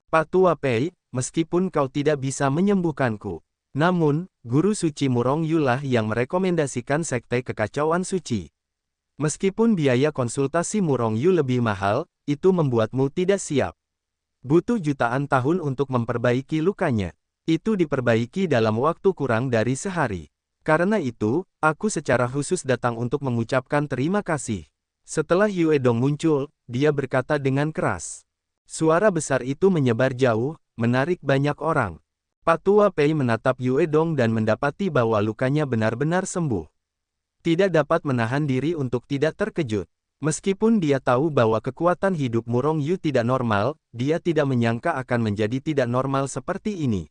Pak Tua Pei, meskipun kau tidak bisa menyembuhkanku, namun, Guru Suci Murong Yu lah yang merekomendasikan Sekte Kekacauan Suci. Meskipun biaya konsultasi Murong Yu lebih mahal, itu membuatmu tidak siap. Butuh jutaan tahun untuk memperbaiki lukanya. Itu diperbaiki dalam waktu kurang dari sehari. Karena itu, aku secara khusus datang untuk mengucapkan terima kasih. Setelah Yue Dong muncul, dia berkata dengan keras. Suara besar itu menyebar jauh, menarik banyak orang. Pak Tua Pei menatap Yue Dong dan mendapati bahwa lukanya benar-benar sembuh. Tidak dapat menahan diri untuk tidak terkejut. Meskipun dia tahu bahwa kekuatan hidup Murong Yu tidak normal, dia tidak menyangka akan menjadi tidak normal seperti ini.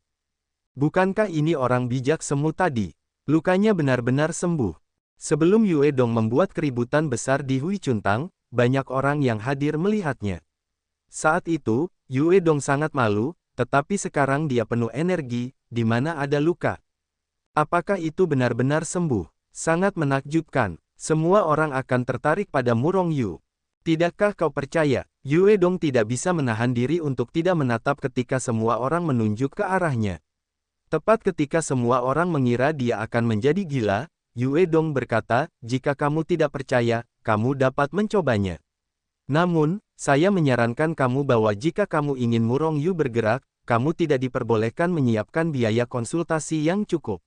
Bukankah ini orang bijak semu tadi? Lukanya benar-benar sembuh. Sebelum Yue Dong membuat keributan besar di Huichuntang, banyak orang yang hadir melihatnya. Saat itu, Yue Dong sangat malu, tetapi sekarang dia penuh energi, di mana ada luka. Apakah itu benar-benar sembuh? Sangat menakjubkan. Semua orang akan tertarik pada Murong Yu. Tidakkah kau percaya? Yue Dong tidak bisa menahan diri untuk tidak menatap ketika semua orang menunjuk ke arahnya. Tepat ketika semua orang mengira dia akan menjadi gila, Yue Dong berkata, jika kamu tidak percaya, kamu dapat mencobanya. Namun, saya menyarankan kamu bahwa jika kamu ingin Murong Yu bergerak, kamu tidak diperbolehkan menyiapkan biaya konsultasi yang cukup.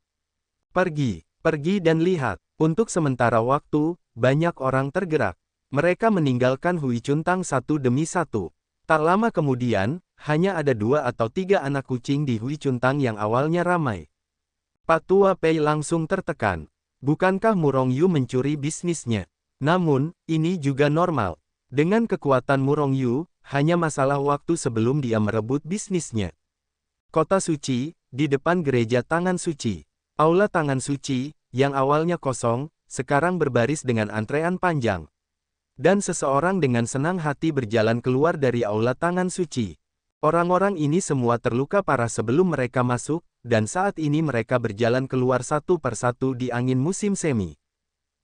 Pergi dan lihat. Untuk sementara waktu, banyak orang tergerak. Mereka meninggalkan Huichuntang satu demi satu. Tak lama kemudian, hanya ada 2 atau 3 anak kucing di Huichuntang yang awalnya ramai. Pak Tua Pei langsung tertekan. Bukankah Murong Yu mencuri bisnisnya? Namun, ini juga normal. Dengan kekuatan Murong Yu, hanya masalah waktu sebelum dia merebut bisnisnya. Kota suci, di depan gereja tangan suci. Aula tangan suci, yang awalnya kosong, sekarang berbaris dengan antrean panjang. Dan seseorang dengan senang hati berjalan keluar dari aula tangan suci. Orang-orang ini semua terluka parah sebelum mereka masuk, dan saat ini mereka berjalan keluar satu persatu di angin musim semi.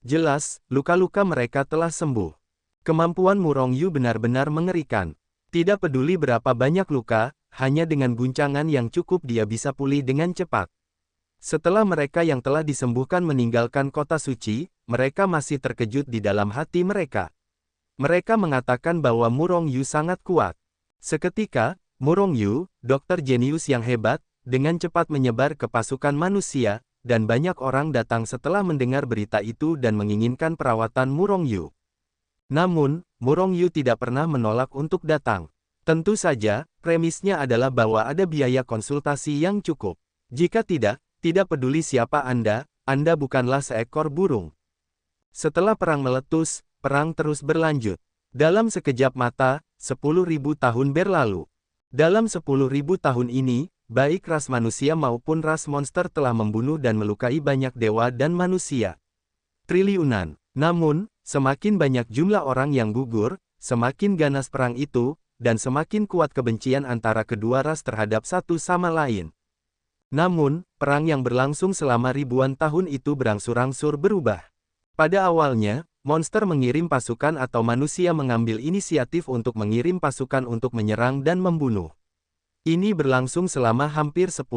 Jelas, luka-luka mereka telah sembuh. Kemampuan Murong Yu benar-benar mengerikan. Tidak peduli berapa banyak luka, hanya dengan guncangan yang cukup dia bisa pulih dengan cepat. Setelah mereka yang telah disembuhkan meninggalkan kota suci, mereka masih terkejut di dalam hati mereka. Mereka mengatakan bahwa Murong Yu sangat kuat. Seketika, Murong Yu, dokter jenius yang hebat, dengan cepat menyebar ke pasukan manusia, dan banyak orang datang setelah mendengar berita itu dan menginginkan perawatan Murong Yu. Namun, Murong Yu tidak pernah menolak untuk datang. Tentu saja, premisnya adalah bahwa ada biaya konsultasi yang cukup. Jika tidak peduli siapa Anda bukanlah seekor burung. Setelah perang meletus, perang terus berlanjut. Dalam sekejap mata, 10.000 tahun berlalu. Dalam 10.000 tahun ini, baik ras manusia maupun ras monster telah membunuh dan melukai banyak dewa dan manusia. Triliunan. Namun, semakin banyak jumlah orang yang gugur, semakin ganas perang itu, dan semakin kuat kebencian antara kedua ras terhadap satu sama lain. Namun, perang yang berlangsung selama ribuan tahun itu berangsur-angsur berubah. Pada awalnya, monster mengirim pasukan atau manusia mengambil inisiatif untuk mengirim pasukan untuk menyerang dan membunuh. Ini berlangsung selama hampir 10.000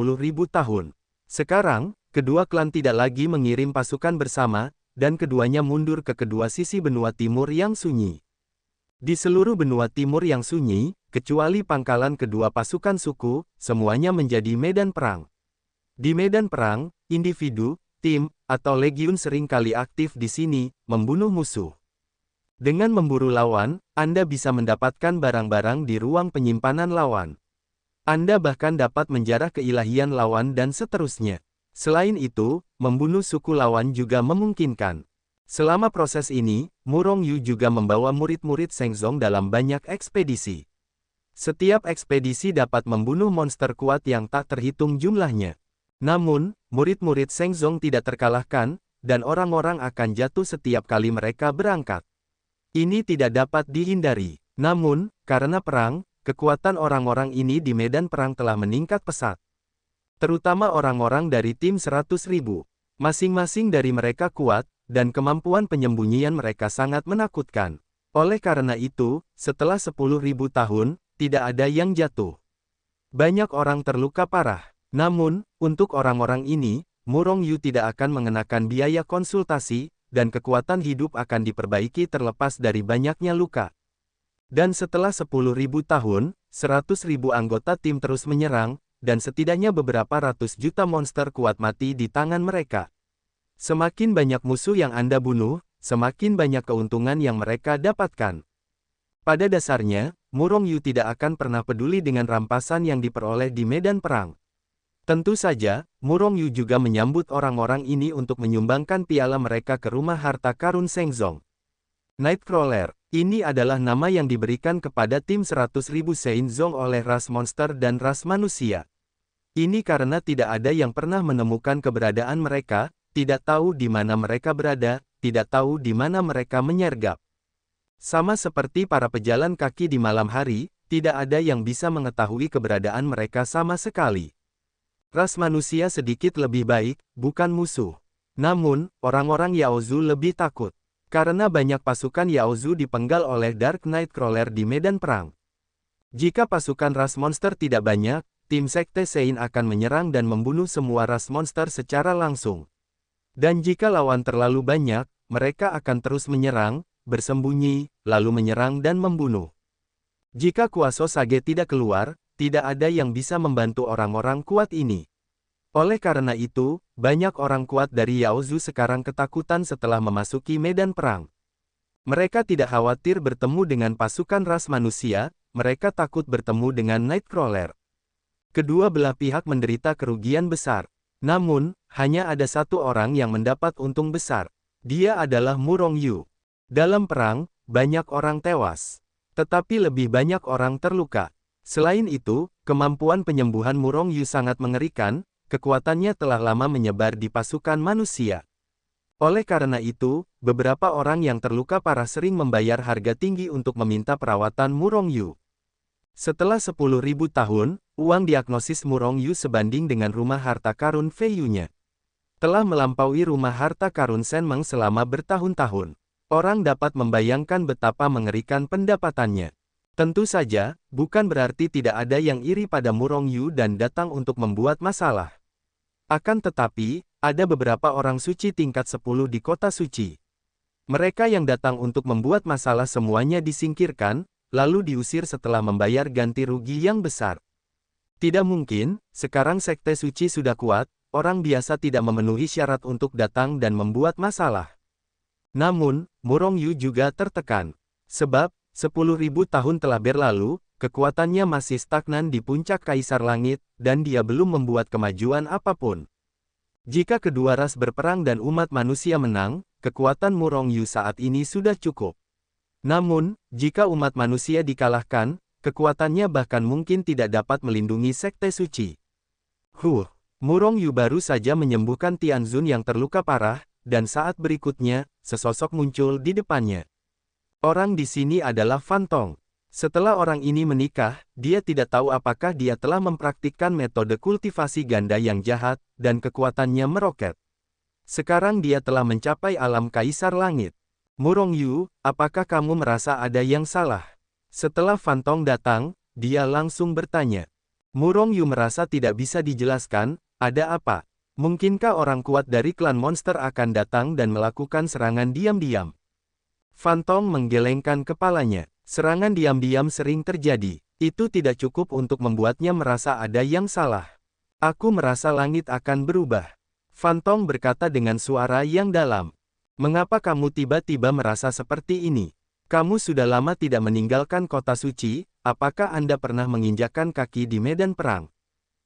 tahun. Sekarang, kedua klan tidak lagi mengirim pasukan bersama, dan keduanya mundur ke kedua sisi benua timur yang sunyi. Di seluruh benua timur yang sunyi, kecuali pangkalan kedua pasukan suku, semuanya menjadi medan perang. Di medan perang, individu, tim, atau legiun sering kali aktif di sini, membunuh musuh. Dengan memburu lawan, Anda bisa mendapatkan barang-barang di ruang penyimpanan lawan. Anda bahkan dapat menjarah keilahian lawan dan seterusnya. Selain itu, membunuh suku lawan juga memungkinkan. Selama proses ini, Murong Yu juga membawa murid-murid Shenzong dalam banyak ekspedisi. Setiap ekspedisi dapat membunuh monster kuat yang tak terhitung jumlahnya. Namun, murid-murid Shenzong tidak terkalahkan, dan orang-orang akan jatuh setiap kali mereka berangkat. Ini tidak dapat dihindari. Namun, karena perang, kekuatan orang-orang ini di medan perang telah meningkat pesat. Terutama orang-orang dari tim 100.000. Masing-masing dari mereka kuat, dan kemampuan penyembunyian mereka sangat menakutkan. Oleh karena itu, setelah 10.000 tahun, tidak ada yang jatuh. Banyak orang terluka parah. Namun, untuk orang-orang ini, Murong Yu tidak akan mengenakan biaya konsultasi, dan kekuatan hidup akan diperbaiki terlepas dari banyaknya luka. Dan setelah 10.000 tahun, 100.000 anggota tim terus menyerang, dan setidaknya beberapa ratus juta monster kuat mati di tangan mereka. Semakin banyak musuh yang Anda bunuh, semakin banyak keuntungan yang mereka dapatkan. Pada dasarnya, Murong Yu tidak akan pernah peduli dengan rampasan yang diperoleh di medan perang. Tentu saja, Murong Yu juga menyambut orang-orang ini untuk menyumbangkan piala mereka ke rumah harta karun Shenzong. Nightcrawler, ini adalah nama yang diberikan kepada tim 100.000 Shenzong oleh ras monster dan ras manusia. Ini karena tidak ada yang pernah menemukan keberadaan mereka, tidak tahu di mana mereka berada, tidak tahu di mana mereka menyergap. Sama seperti para pejalan kaki di malam hari, tidak ada yang bisa mengetahui keberadaan mereka sama sekali. Ras manusia sedikit lebih baik, bukan musuh. Namun, orang-orang Yaozu lebih takut. Karena banyak pasukan Yaozu dipenggal oleh Dark Nightcrawler di medan perang. Jika pasukan ras monster tidak banyak, tim Sekte Sein akan menyerang dan membunuh semua ras monster secara langsung. Dan jika lawan terlalu banyak, mereka akan terus menyerang, bersembunyi, lalu menyerang dan membunuh. Jika Kuaso Sage tidak keluar, tidak ada yang bisa membantu orang-orang kuat ini. Oleh karena itu, banyak orang kuat dari Yaozu sekarang ketakutan setelah memasuki medan perang. Mereka tidak khawatir bertemu dengan pasukan ras manusia, mereka takut bertemu dengan Nightcrawler. Kedua belah pihak menderita kerugian besar. Namun, hanya ada satu orang yang mendapat untung besar. Dia adalah Murong Yu. Dalam perang, banyak orang tewas. Tetapi lebih banyak orang terluka. Selain itu, kemampuan penyembuhan Murong Yu sangat mengerikan, kekuatannya telah lama menyebar di pasukan manusia. Oleh karena itu, beberapa orang yang terluka parah sering membayar harga tinggi untuk meminta perawatan Murong Yu. Setelah 10.000 tahun, uang diagnosis Murong Yu sebanding dengan rumah harta karun Fei Yu-nya. Telah melampaui rumah harta karun Shen Meng selama bertahun-tahun. Orang dapat membayangkan betapa mengerikan pendapatannya. Tentu saja, bukan berarti tidak ada yang iri pada Murong Yu dan datang untuk membuat masalah. Akan tetapi, ada beberapa orang suci tingkat 10 di kota suci. Mereka yang datang untuk membuat masalah semuanya disingkirkan, lalu diusir setelah membayar ganti rugi yang besar. Tidak mungkin, sekarang sekte suci sudah kuat, orang biasa tidak memenuhi syarat untuk datang dan membuat masalah. Namun, Murong Yu juga tertekan. Sebab, 10.000 tahun telah berlalu, kekuatannya masih stagnan di puncak Kaisar Langit, dan dia belum membuat kemajuan apapun. Jika kedua ras berperang dan umat manusia menang, kekuatan Murong Yu saat ini sudah cukup. Namun, jika umat manusia dikalahkan, kekuatannya bahkan mungkin tidak dapat melindungi sekte suci. Murong Yu baru saja menyembuhkan Tianzun yang terluka parah, dan saat berikutnya, sesosok muncul di depannya. Orang di sini adalah Fan Tong. Setelah orang ini menikah, dia tidak tahu apakah dia telah mempraktikkan metode kultivasi ganda yang jahat, dan kekuatannya meroket. Sekarang dia telah mencapai alam Kaisar Langit. Murong Yu, apakah kamu merasa ada yang salah? Setelah Fan Tong datang, dia langsung bertanya. Murong Yu merasa tidak bisa dijelaskan, ada apa? Mungkinkah orang kuat dari klan monster akan datang dan melakukan serangan diam-diam? Fan Tong menggelengkan kepalanya. Serangan diam-diam sering terjadi. Itu tidak cukup untuk membuatnya merasa ada yang salah. Aku merasa langit akan berubah. Fan Tong berkata dengan suara yang dalam. Mengapa kamu tiba-tiba merasa seperti ini? Kamu sudah lama tidak meninggalkan kota suci, apakah Anda pernah menginjakkan kaki di medan perang?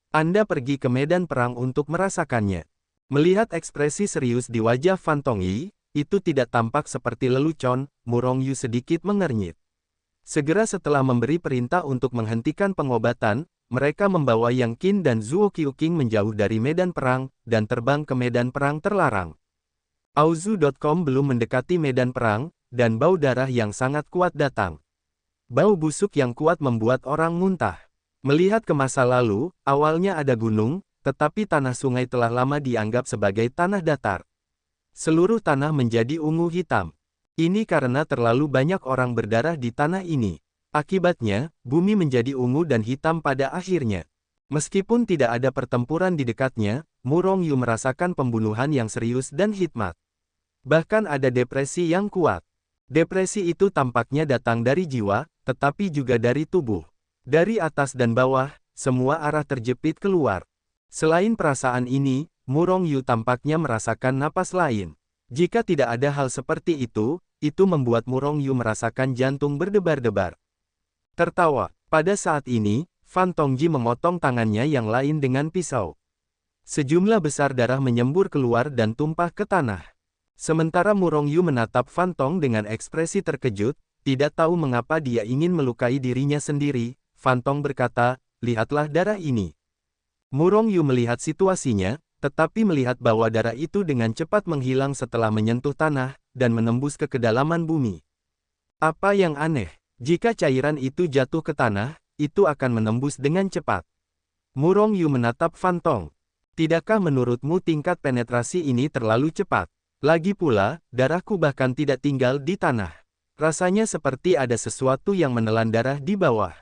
Anda pergi ke medan perang untuk merasakannya. Melihat ekspresi serius di wajah Fan Tong Yi, itu tidak tampak seperti lelucon, Murong Yu sedikit mengernyit. Segera setelah memberi perintah untuk menghentikan pengobatan, mereka membawa Yang Qin dan Zuo Qiuqing menjauh dari medan perang, dan terbang ke medan perang terlarang. Auzu.com belum mendekati medan perang, dan bau darah yang sangat kuat datang. Bau busuk yang kuat membuat orang muntah. Melihat ke masa lalu, awalnya ada gunung, tetapi tanah sungai telah lama dianggap sebagai tanah datar. Seluruh tanah menjadi ungu hitam. Ini karena terlalu banyak orang berdarah di tanah ini. Akibatnya, bumi menjadi ungu dan hitam pada akhirnya. Meskipun tidak ada pertempuran di dekatnya, Murong Yu merasakan pembunuhan yang serius dan hikmat. Bahkan ada depresi yang kuat. Depresi itu tampaknya datang dari jiwa, tetapi juga dari tubuh. Dari atas dan bawah, semua arah terjepit keluar. Selain perasaan ini, Murong Yu tampaknya merasakan napas lain. Jika tidak ada hal seperti itu membuat Murong Yu merasakan jantung berdebar-debar. Tertawa. Pada saat ini, Fan Tongji memotong tangannya yang lain dengan pisau. Sejumlah besar darah menyembur keluar dan tumpah ke tanah. Sementara Murong Yu menatap Fan Tong dengan ekspresi terkejut, tidak tahu mengapa dia ingin melukai dirinya sendiri. Fan Tong berkata, lihatlah darah ini. Murong Yu melihat situasinya, tetapi melihat bahwa darah itu dengan cepat menghilang setelah menyentuh tanah, dan menembus ke kedalaman bumi. Apa yang aneh, jika cairan itu jatuh ke tanah, itu akan menembus dengan cepat. Murong Yu menatap Fan Tong. Tidakkah menurutmu tingkat penetrasi ini terlalu cepat? Lagi pula, darahku bahkan tidak tinggal di tanah. Rasanya seperti ada sesuatu yang menelan darah di bawah.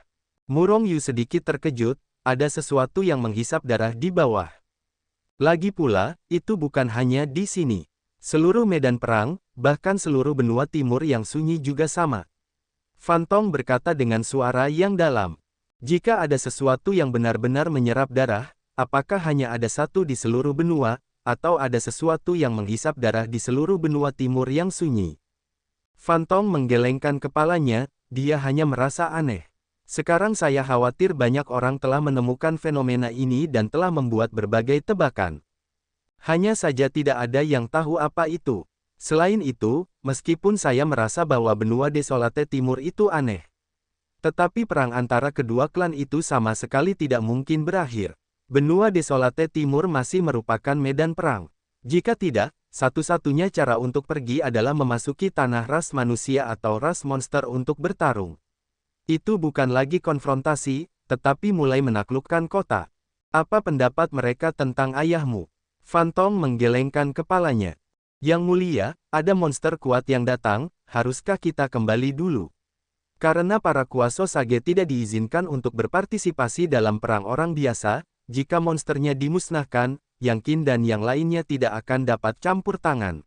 Murong Yu sedikit terkejut, ada sesuatu yang menghisap darah di bawah. Lagi pula, itu bukan hanya di sini. Seluruh medan perang, bahkan seluruh benua timur yang sunyi juga sama. Fan Tong berkata dengan suara yang dalam. Jika ada sesuatu yang benar-benar menyerap darah, apakah hanya ada satu di seluruh benua, atau ada sesuatu yang menghisap darah di seluruh benua timur yang sunyi? Fan Tong menggelengkan kepalanya, dia hanya merasa aneh. Sekarang saya khawatir banyak orang telah menemukan fenomena ini dan telah membuat berbagai tebakan. Hanya saja tidak ada yang tahu apa itu. Selain itu, meskipun saya merasa bahwa benua Desolate Timur itu aneh, tetapi perang antara kedua klan itu sama sekali tidak mungkin berakhir. Benua Desolate Timur masih merupakan medan perang. Jika tidak, satu-satunya cara untuk pergi adalah memasuki tanah ras manusia atau ras monster untuk bertarung. Itu bukan lagi konfrontasi, tetapi mulai menaklukkan kota. Apa pendapat mereka tentang ayahmu? Fan Tong menggelengkan kepalanya. Yang mulia, ada monster kuat yang datang, haruskah kita kembali dulu? Karena para kuasa Sage tidak diizinkan untuk berpartisipasi dalam perang orang biasa, jika monsternya dimusnahkan, Yang Qin dan yang lainnya tidak akan dapat campur tangan.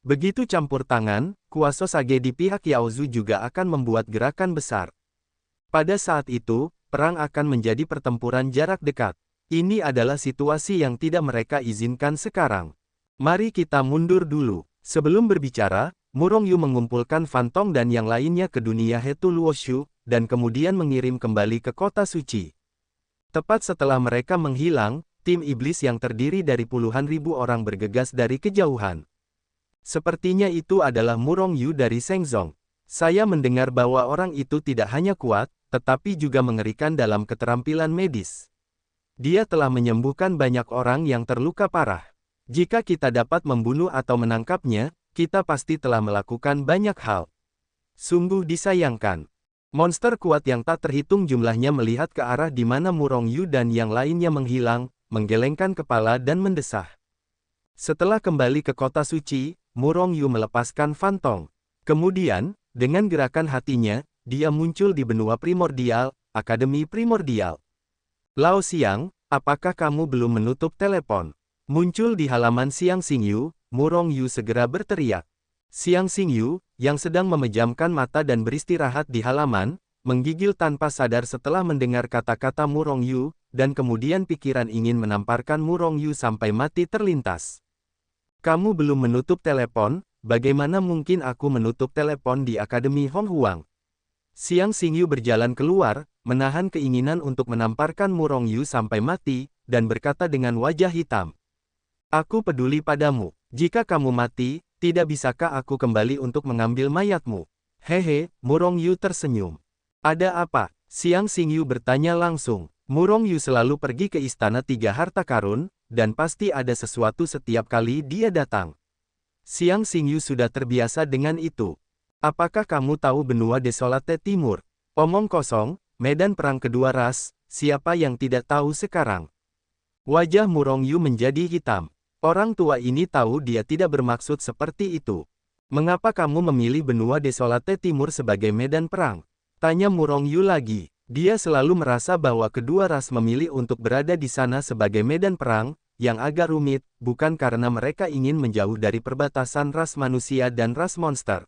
Begitu campur tangan, kuasa Sage di pihak Yaozu juga akan membuat gerakan besar. Pada saat itu, perang akan menjadi pertempuran jarak dekat. Ini adalah situasi yang tidak mereka izinkan sekarang. Mari kita mundur dulu. Sebelum berbicara, Murong Yu mengumpulkan Fan Tong dan yang lainnya ke dunia Hetu Luoshu, dan kemudian mengirim kembali ke kota suci. Tepat setelah mereka menghilang, tim iblis yang terdiri dari puluhan ribu orang bergegas dari kejauhan. Sepertinya itu adalah Murong Yu dari Shengzong. Saya mendengar bahwa orang itu tidak hanya kuat, tetapi juga mengerikan dalam keterampilan medis. Dia telah menyembuhkan banyak orang yang terluka parah. Jika kita dapat membunuh atau menangkapnya, kita pasti telah melakukan banyak hal. Sungguh disayangkan. Monster kuat yang tak terhitung jumlahnya melihat ke arah di mana Murong Yu dan yang lainnya menghilang, menggelengkan kepala dan mendesah. Setelah kembali ke kota suci, Murong Yu melepaskan Fan Tong. Kemudian, dengan gerakan hatinya, dia muncul di benua primordial, Akademi Primordial. Lao Xiang, apakah kamu belum menutup telepon? Muncul di halaman Xiang Xingyu, Murong Yu segera berteriak. Xiang Xingyu, yang sedang memejamkan mata dan beristirahat di halaman, menggigil tanpa sadar setelah mendengar kata-kata Murong Yu, dan kemudian pikiran ingin menamparkan Murong Yu sampai mati terlintas. Kamu belum menutup telepon, bagaimana mungkin aku menutup telepon di Akademi Hong Huang? Xiang Xingyu berjalan keluar, menahan keinginan untuk menamparkan Murong Yu sampai mati, dan berkata dengan wajah hitam. Aku peduli padamu. Jika kamu mati, tidak bisakah aku kembali untuk mengambil mayatmu? Hehe, Murong Yu tersenyum. Ada apa? Xiang Xingyu bertanya langsung. Murong Yu selalu pergi ke Istana Tiga Harta Karun, dan pasti ada sesuatu setiap kali dia datang. Xiang Xingyu sudah terbiasa dengan itu. Apakah kamu tahu benua Desolate Timur? Omong kosong, medan perang kedua ras, siapa yang tidak tahu sekarang? Wajah Murong Yu menjadi hitam. Orang tua ini tahu dia tidak bermaksud seperti itu. Mengapa kamu memilih benua Desolate Timur sebagai medan perang? Tanya Murong Yu lagi. Dia selalu merasa bahwa kedua ras memilih untuk berada di sana sebagai medan perang, yang agak rumit, bukan karena mereka ingin menjauh dari perbatasan ras manusia dan ras monster.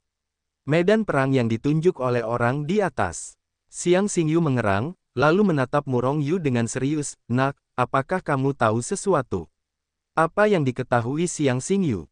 Medan perang yang ditunjuk oleh orang di atas. Xiang Xingyu mengerang, lalu menatap Murong Yu dengan serius. Nak, apakah kamu tahu sesuatu? Apa yang diketahui Xiang Xingyu?